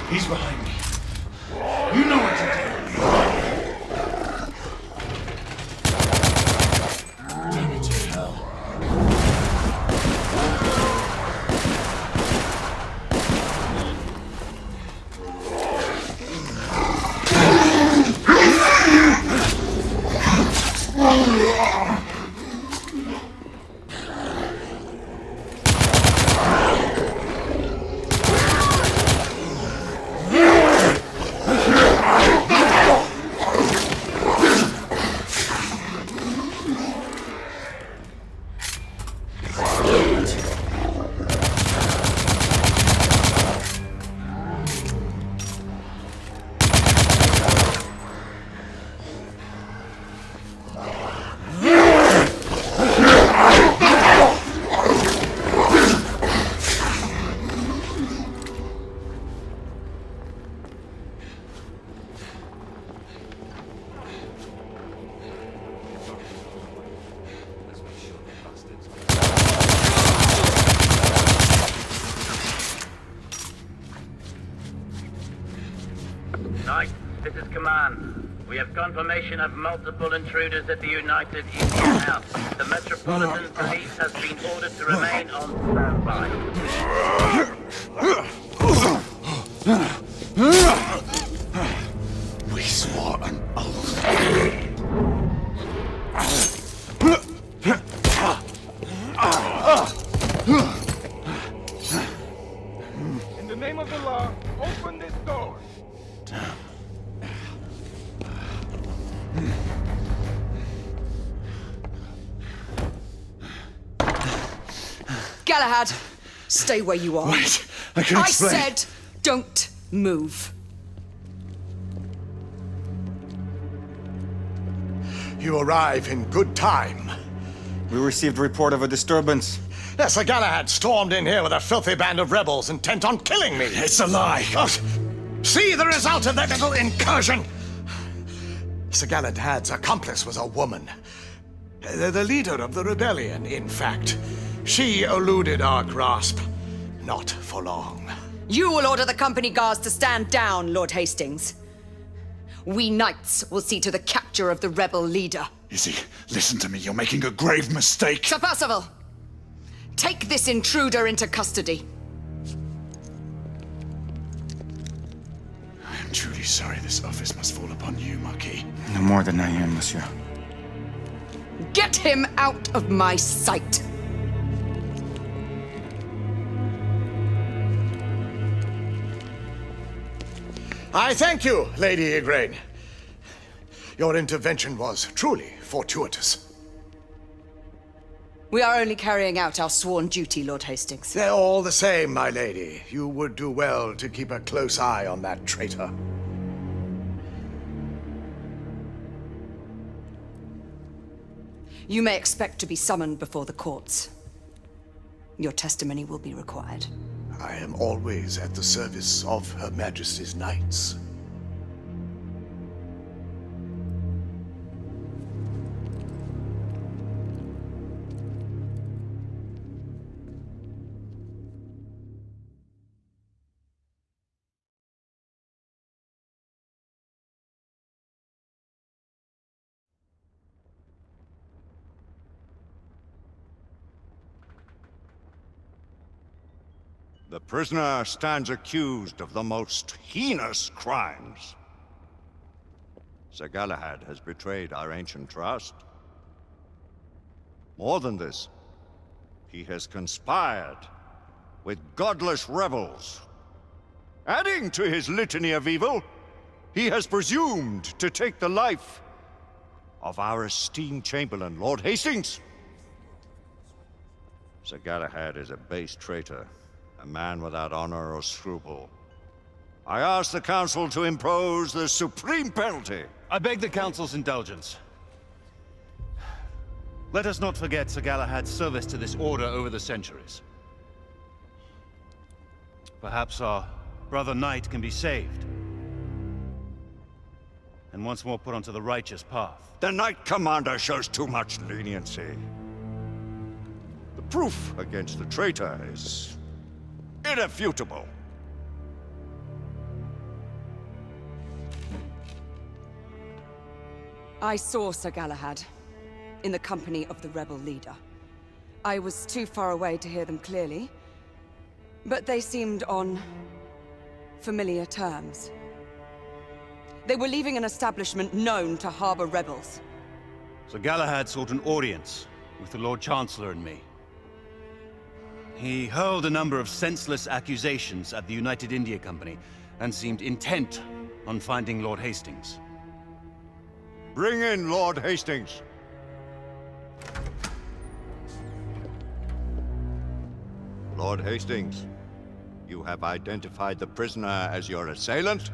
He's behind me. You know what to do. Damn it to hell. Yeah! We have confirmation of multiple intruders at the United Indian House. The Metropolitan Police has been ordered to remain on standby. We swore an oath. In the name of the law, open this door. Galahad, stay where you are. Wait, I can explain. I said, don't move. You arrive in good time. We received a report of a disturbance. Yes, Sir Galahad stormed in here with a filthy band of rebels intent on killing me. It's a lie. Oh, see the result of that little incursion. Sir Galahad's accomplice was a woman. The leader of the rebellion, in fact. She eluded our grasp. Not for long. You will order the company guards to stand down, Lord Hastings. We knights will see to the capture of the rebel leader. Izzy, listen to me. You're making a grave mistake. Sir Percival, take this intruder into custody. I am truly sorry this office must fall upon you, Marquis. No more than I am, monsieur. Get him out of my sight. I thank you, Lady Igraine. Your intervention was truly fortuitous. We are only carrying out our sworn duty, Lord Hastings. They're all the same, my lady. You would do well to keep a close eye on that traitor. You may expect to be summoned before the courts. Your testimony will be required. I am always at the service of Her Majesty's knights. The prisoner stands accused of the most heinous crimes. Sir Galahad has betrayed our ancient trust. More than this, he has conspired with godless rebels. Adding to his litany of evil, he has presumed to take the life of our esteemed Chamberlain, Lord Hastings. Sir Galahad is a base traitor, a man without honor or scruple. I ask the Council to impose the supreme penalty. I beg the Council's indulgence. Let us not forget Sir Galahad's service to this order over the centuries. Perhaps our brother knight can be saved, and once more put onto the righteous path. The Knight Commander shows too much leniency. The proof against the traitor is irrefutable. I saw Sir Galahad in the company of the rebel leader. I was too far away to hear them clearly, but they seemed on familiar terms. They were leaving an establishment known to harbor rebels. Sir Galahad sought an audience with the Lord Chancellor and me. He hurled a number of senseless accusations at the United India Company and seemed intent on finding Lord Hastings. Bring in Lord Hastings. Lord Hastings, you have identified the prisoner as your assailant?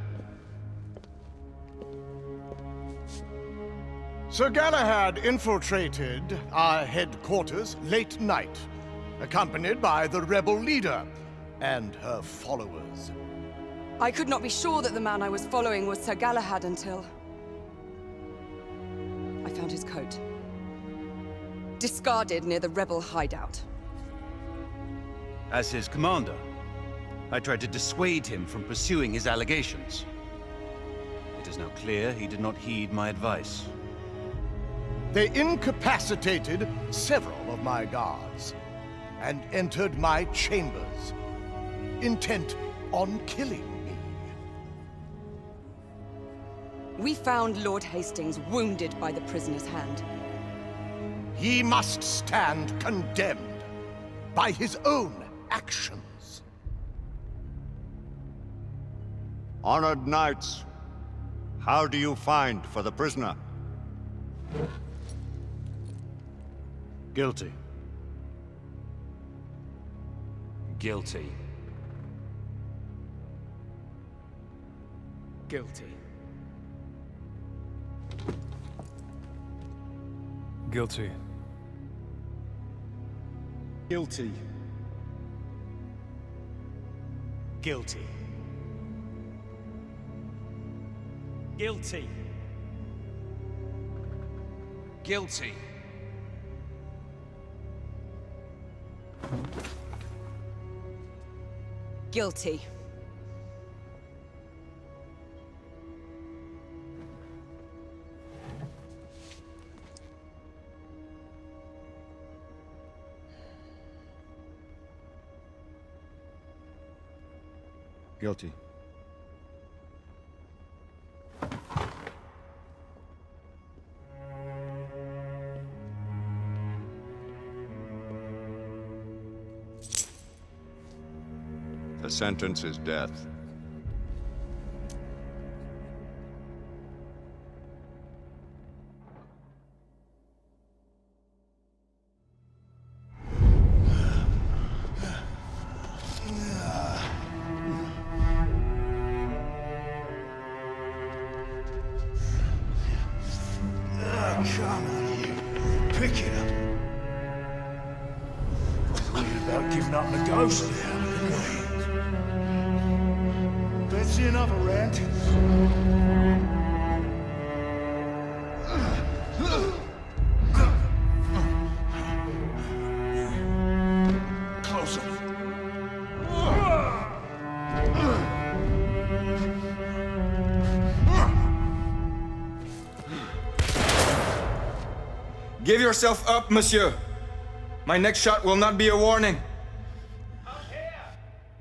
Sir Galahad infiltrated our headquarters late night, accompanied by the rebel leader and her followers. I could not be sure that the man I was following was Sir Galahad until I found his coat, discarded near the rebel hideout. As his commander, I tried to dissuade him from pursuing his allegations. It is now clear he did not heed my advice. They incapacitated several of my guards and entered my chambers, intent on killing me. We found Lord Hastings wounded by the prisoner's hand. He must stand condemned by his own actions. Honored knights, how do you find for the prisoner? Guilty. Guilty. Guilty. Guilty. Guilty. Guilty. Guilty. Guilty. Guilty. Guilty. The sentence is death. Come on, you. Pick it up. Worried about giving up the ghost there, didn't we? Let's see another rant. Closer. Give yourself up, monsieur. My next shot will not be a warning. Out here!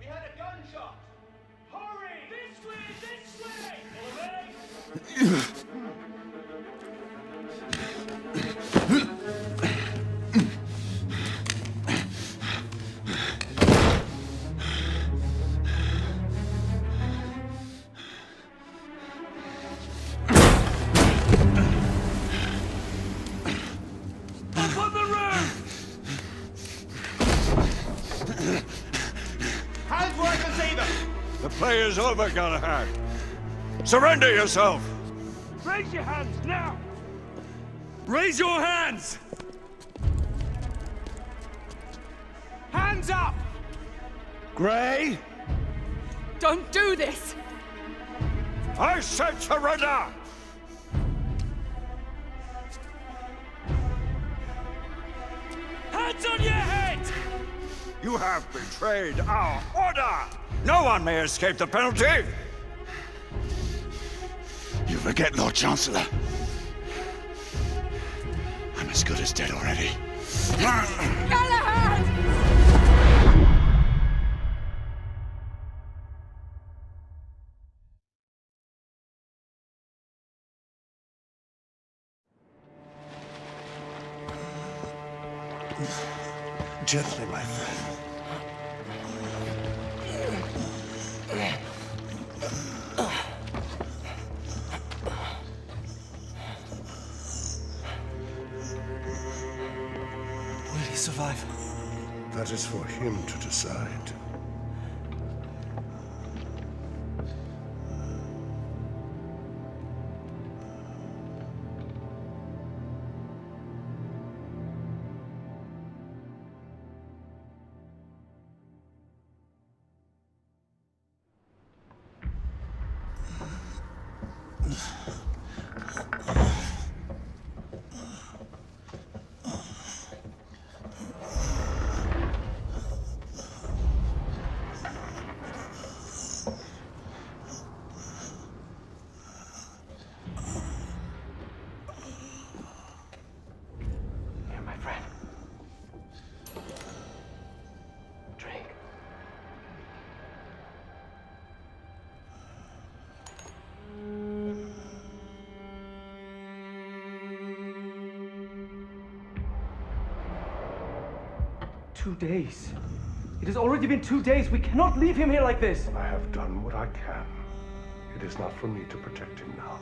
We had a gunshot! Hurry! This way! This way! Hands where I can see them! The play is over, Galahad. Surrender yourself! Raise your hands now! Raise your hands! Hands up! Gray? Don't do this! I said surrender! Hands on your head! You have betrayed our order! No one may escape the penalty! You forget, Lord Chancellor. I'm as good as dead already. Galahad! Gently, my friend. Will he survive? That is for him to decide. 2 days. It has already been 2 days. We cannot leave him here like this. I have done what I can. It is not for me to protect him now.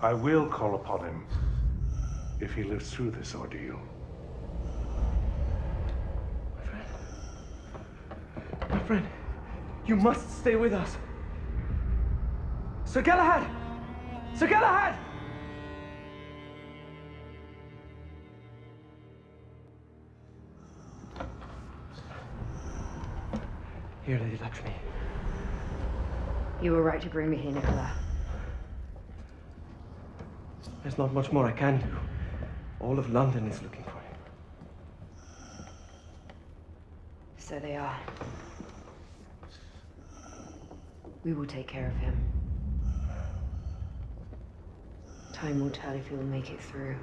I will call upon him if he lives through this ordeal. My friend, you must stay with us. Sir Galahad! Sir Galahad! Here, Lady Lakshmi. You were right to bring me here, Nicola. There's not much more I can do. All of London is looking for him. So they are. We will take care of him. Time will tell if he will make it through.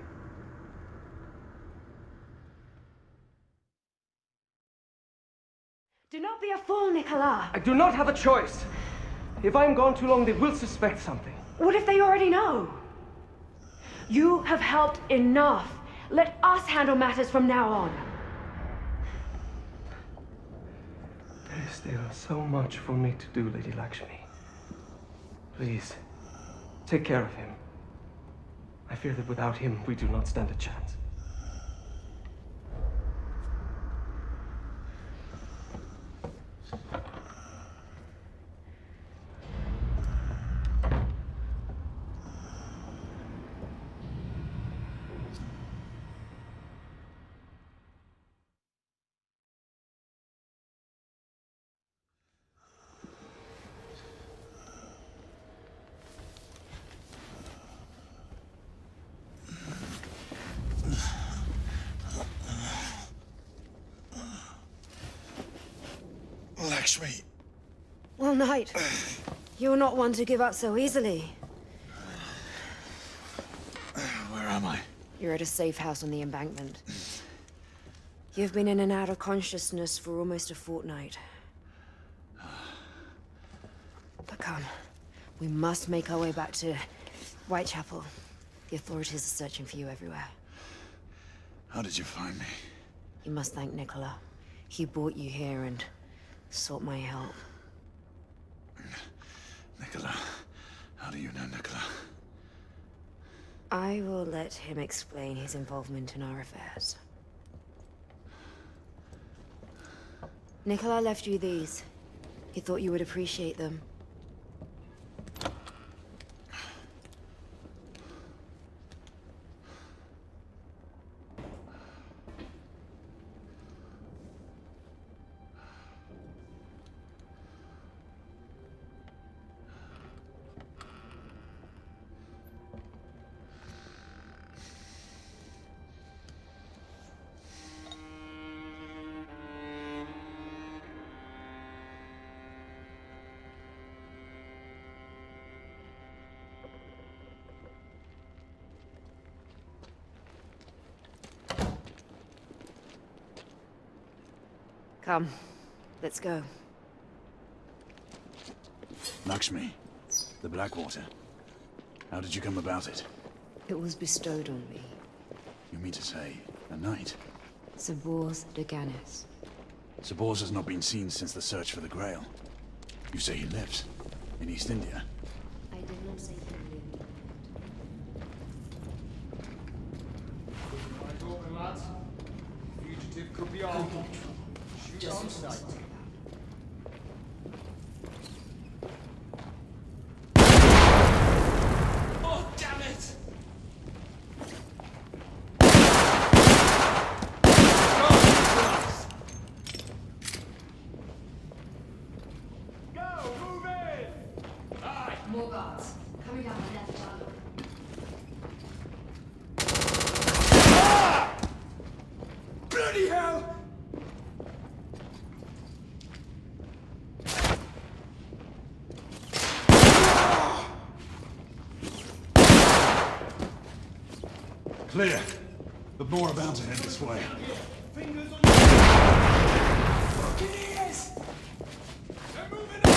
Do not be a fool, Nicola. I do not have a choice. If I am gone too long, they will suspect something. What if they already know? You have helped enough. Let us handle matters from now on. There is still so much for me to do, Lady Lakshmi. Please, take care of him. I fear that without him, we do not stand a chance. Lakshmi. Well, Knight, you're not one to give up so easily. Where am I? You're at a safe house on the embankment. You've been in and out of consciousness for almost a fortnight. But come, we must make our way back to Whitechapel. The authorities are searching for you everywhere. How did you find me? You must thank Nicola. He brought you here and sought my help. Nicola. How do you know Nicola? I will let him explain his involvement in our affairs. Nicola left you these. He thought you would appreciate them. Come, let's go. Lakshmi, the Blackwater. How did you come about it? It was bestowed on me. You mean to say, a knight? Sabors de Ganis. Sabors has not been seen since the search for the Grail. You say he lives in East India? I did not say he lived. Right, open, lads. Fugitive could be armed. Shoot on sight. Oh, damn it! Go, move in! Aye. More guards. Coming down the left tunnel. Bloody hell! Clear. But more are bound to head this way. Fingers on your fucking ears! They're moving up!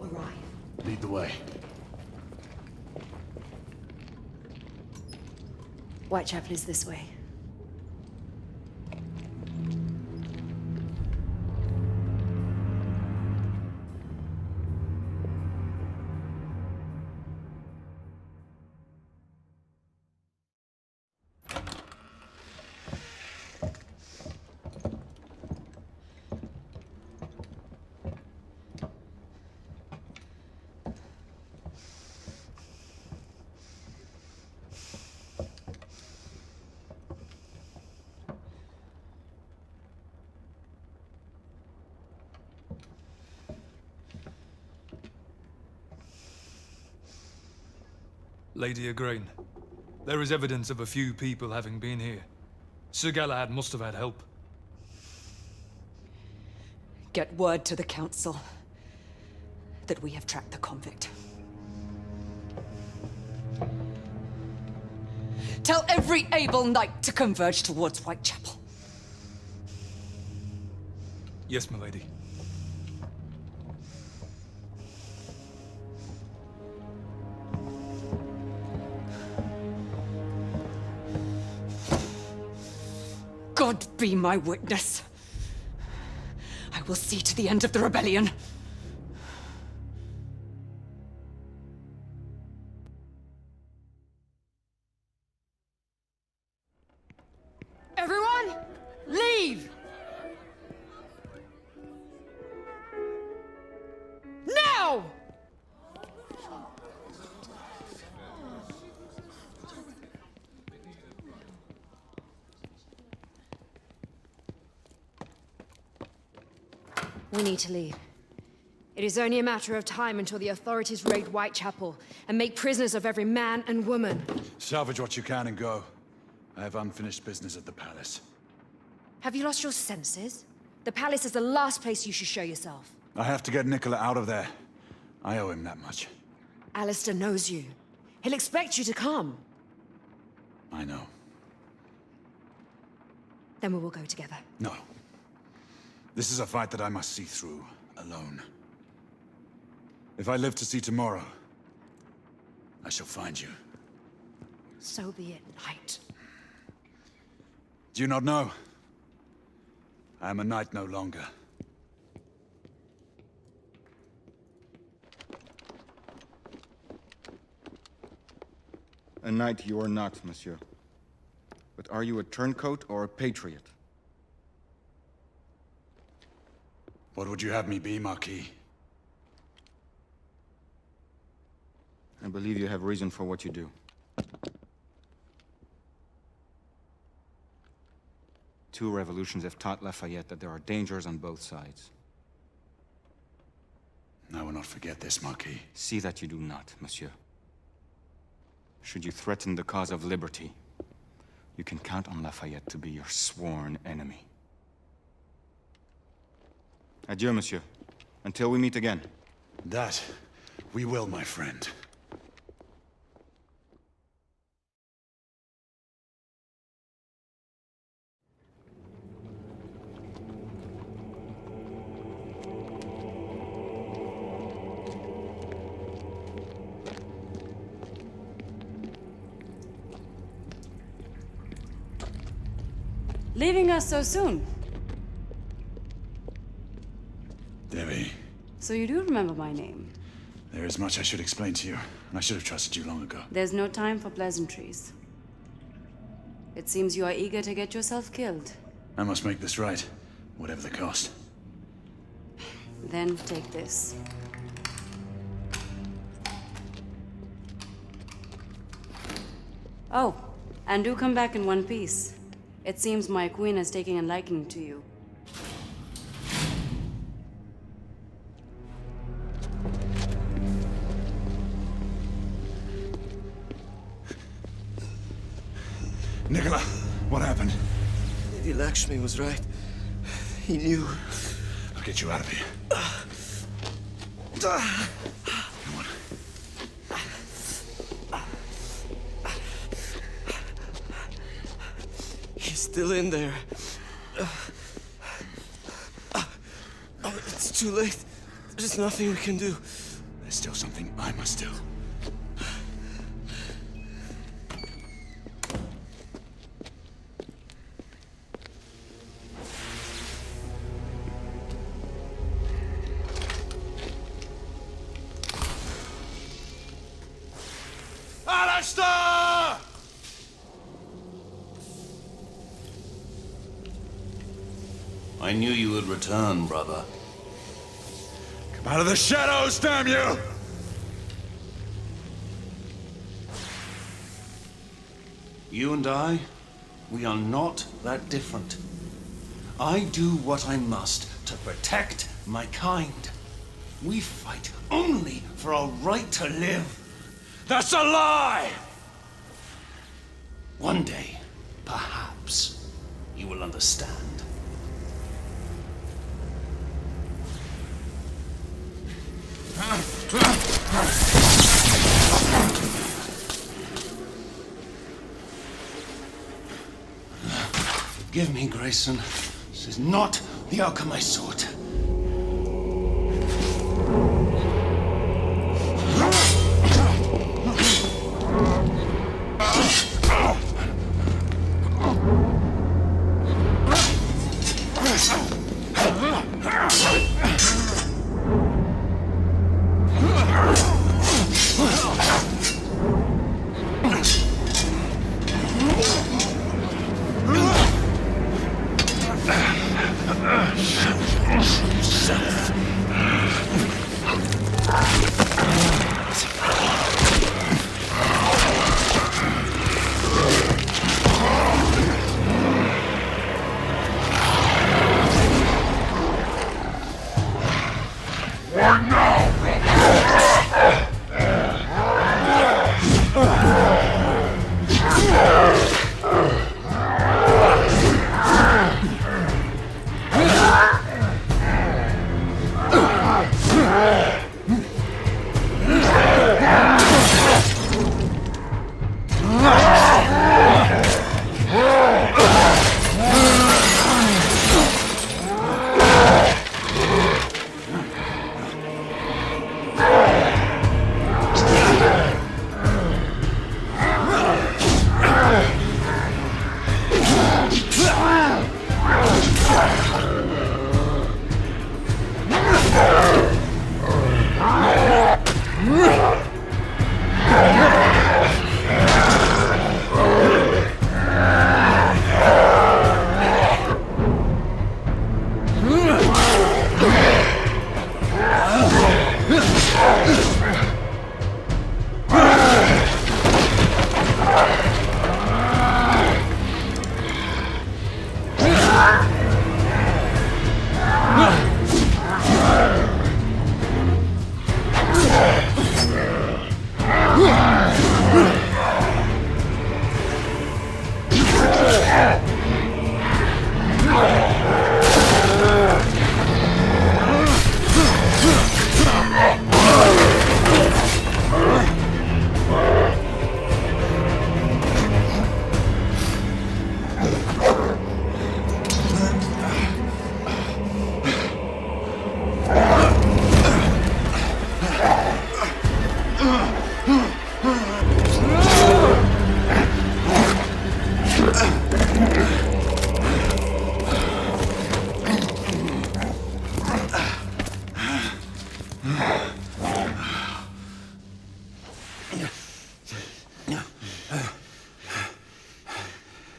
will arrive. Lead the way. Whitechapel is this way. Lady Igraine, there is evidence of a few people having been here. Sir Galahad must have had help. Get word to the Council that we have tracked the convict. Tell every able knight to converge towards Whitechapel. Yes, my lady. God be my witness. I will see to the end of the rebellion. Everyone, leave! Now! We need to leave. It is only a matter of time until the authorities raid Whitechapel and make prisoners of every man and woman. Salvage what you can and go. I have unfinished business at the palace. Have you lost your senses? The palace is the last place you should show yourself. I have to get Nicola out of there. I owe him that much. Alistair knows you. He'll expect you to come. I know. Then we will go together. No. This is a fight that I must see through, alone. If I live to see tomorrow, I shall find you. So be it, knight. Do you not know? I am a knight no longer. A knight you are not, monsieur. But are you a turncoat or a patriot? What would you have me be, Marquis? I believe you have reason for what you do. Two revolutions have taught Lafayette that there are dangers on both sides. I will not forget this, Marquis. See that you do not, monsieur. Should you threaten the cause of liberty, you can count on Lafayette to be your sworn enemy. Adieu, monsieur. Until we meet again. That we will, my friend. Leaving us so soon. Devi, So you do remember my name. there is much I should explain to you, and I should have trusted you long ago. There's no time for pleasantries. It seems you are eager to get yourself killed. I must make this right, whatever the cost. Then take this. Oh, and do come back in one piece. It seems my queen is taking a liking to you. Nicola, what happened? Lady Lakshmi was right. He knew. I'll get you out of here. Come on. He's still in there. Oh, it's too late. There's nothing we can do. There's still something I must do. Alistair! I knew you would return, brother. Come out of the shadows, damn you! You and I, we are not that different. I do what I must to protect my kind. We fight only for our right to live. That's a lie! One day, perhaps, you will understand. Forgive me, Grayson. This is not the outcome I sought.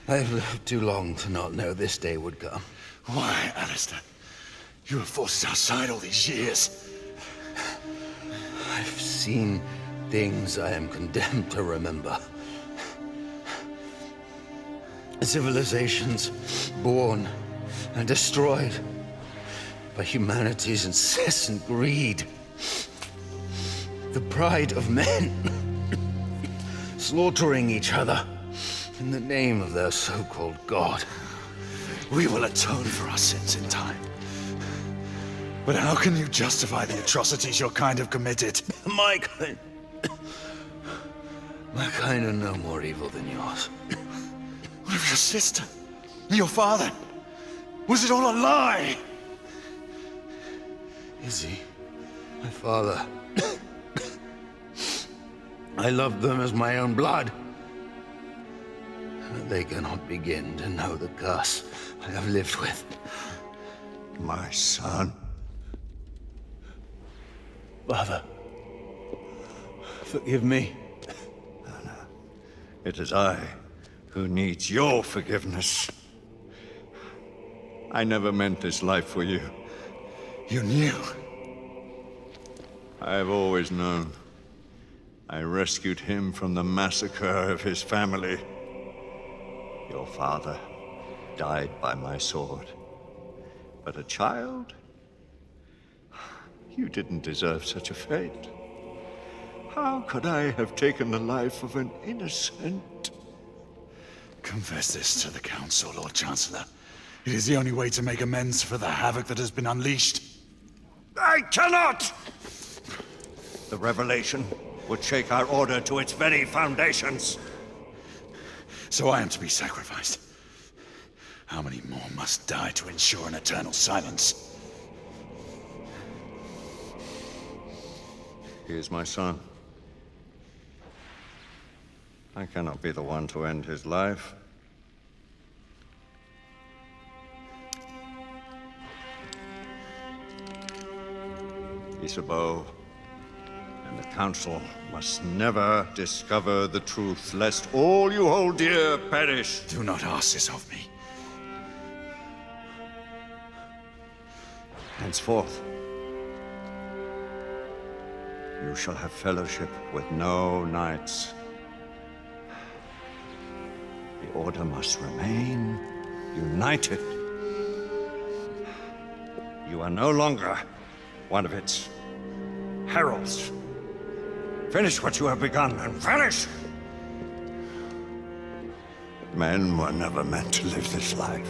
I've lived too long to not know this day would come. Why, Alistair? You were forced outside all these years. I've seen things I am condemned to remember. Civilizations born and destroyed by humanity's incessant greed. The pride of men slaughtering each other in the name of their so-called God. We will atone for our sins in time. But how can you justify the atrocities your kind have committed? My kind are no more evil than yours. What of your sister? Your father? Was it all a lie? Izzy, my father, I loved them as my own blood. But they cannot begin to know the curse I have lived with. My son. Father, forgive me. It is I who needs your forgiveness. I never meant this life for you. You knew. I've always known. I rescued him from the massacre of his family. Your father died by my sword. But a child? You didn't deserve such a fate. How could I have taken the life of an innocent? Confess this to the Council, Lord Chancellor. It is the only way to make amends for the havoc that has been unleashed. I cannot! The revelation would shake our order to its very foundations. So I am to be sacrificed. How many more must die to ensure an eternal silence? He is my son. I cannot be the one to end his life. Isabeau and the Council must never discover the truth, lest all you hold dear perish. Do not ask this of me. Henceforth, you shall have fellowship with no knights. The Order must remain united. You are no longer one of its heralds. Finish what you have begun, and vanish! Men were never meant to live this life.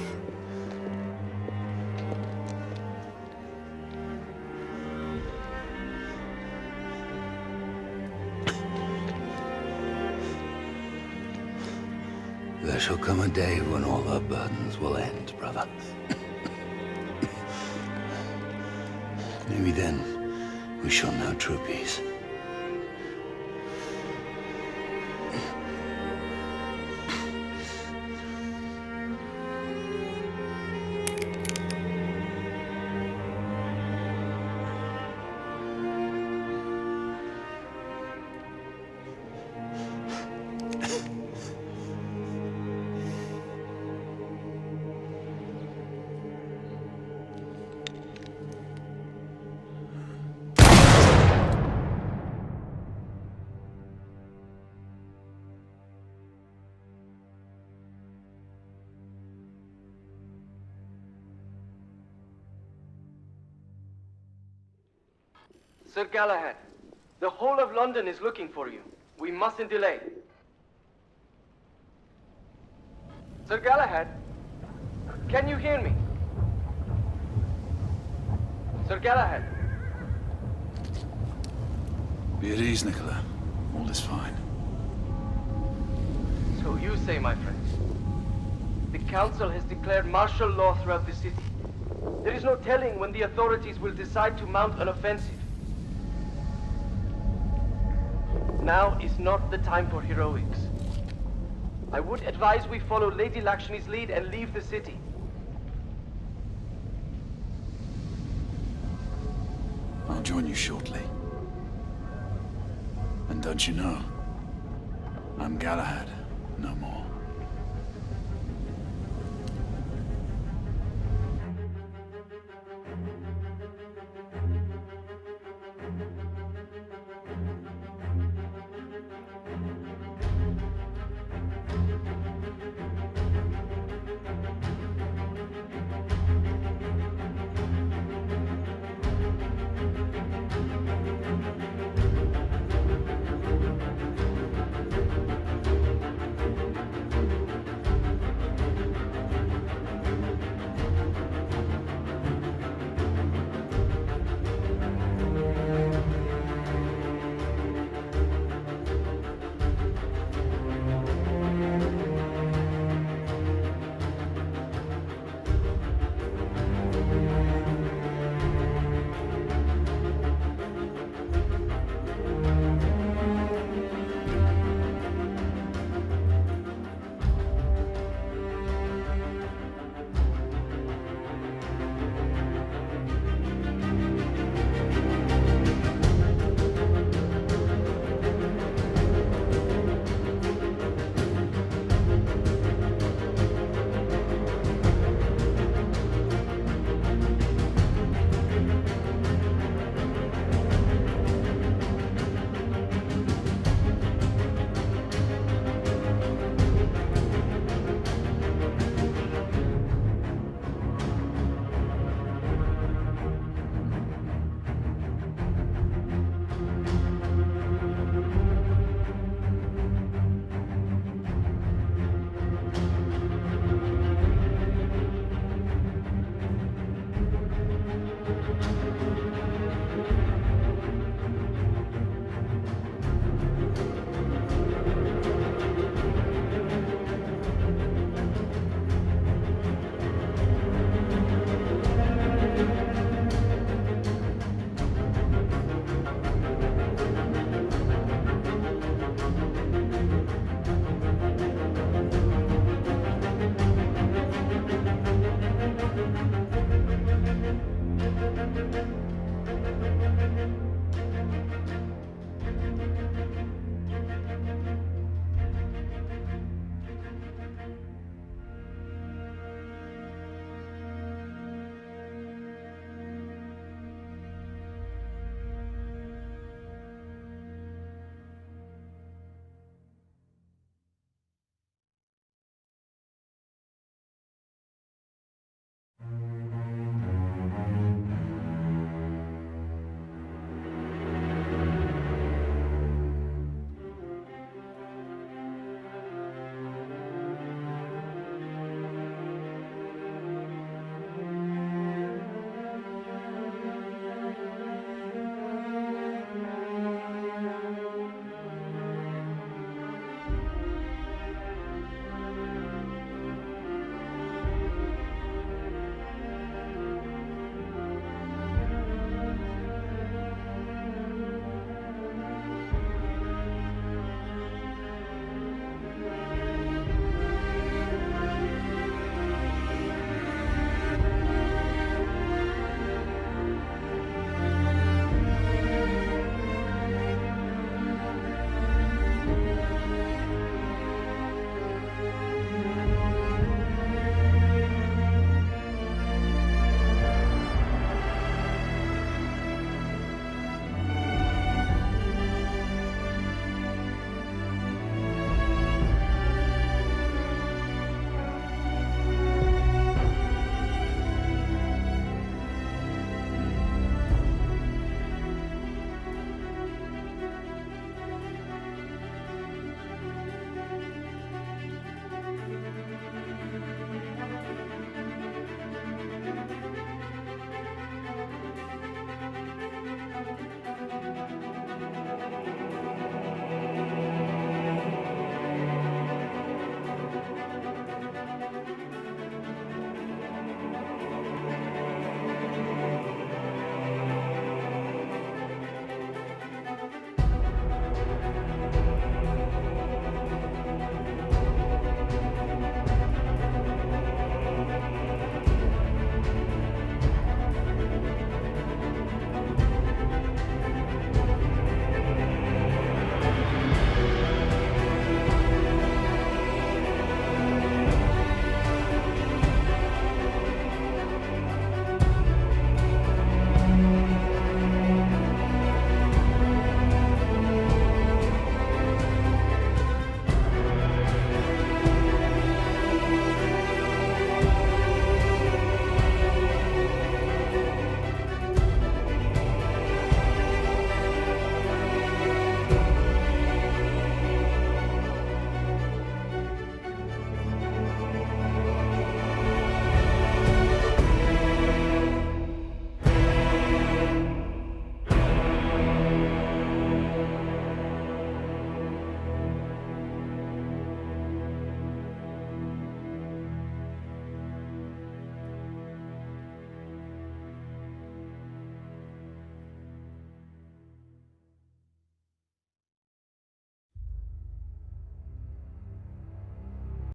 There shall come a day when all our burdens will end, brother. Maybe then we shall know true peace. Sir Galahad, the whole of London is looking for you. We mustn't delay. Sir Galahad, can you hear me? Sir Galahad. Be at ease, Nicola. All is fine. So you say, my friend. The Council has declared martial law throughout the city. There is no telling when the authorities will decide to mount an offensive. Now is not the time for heroics. I would advise we follow Lady Lakshmi's lead and leave the city. I'll join you shortly. And don't you know, I'm Galahad, no more.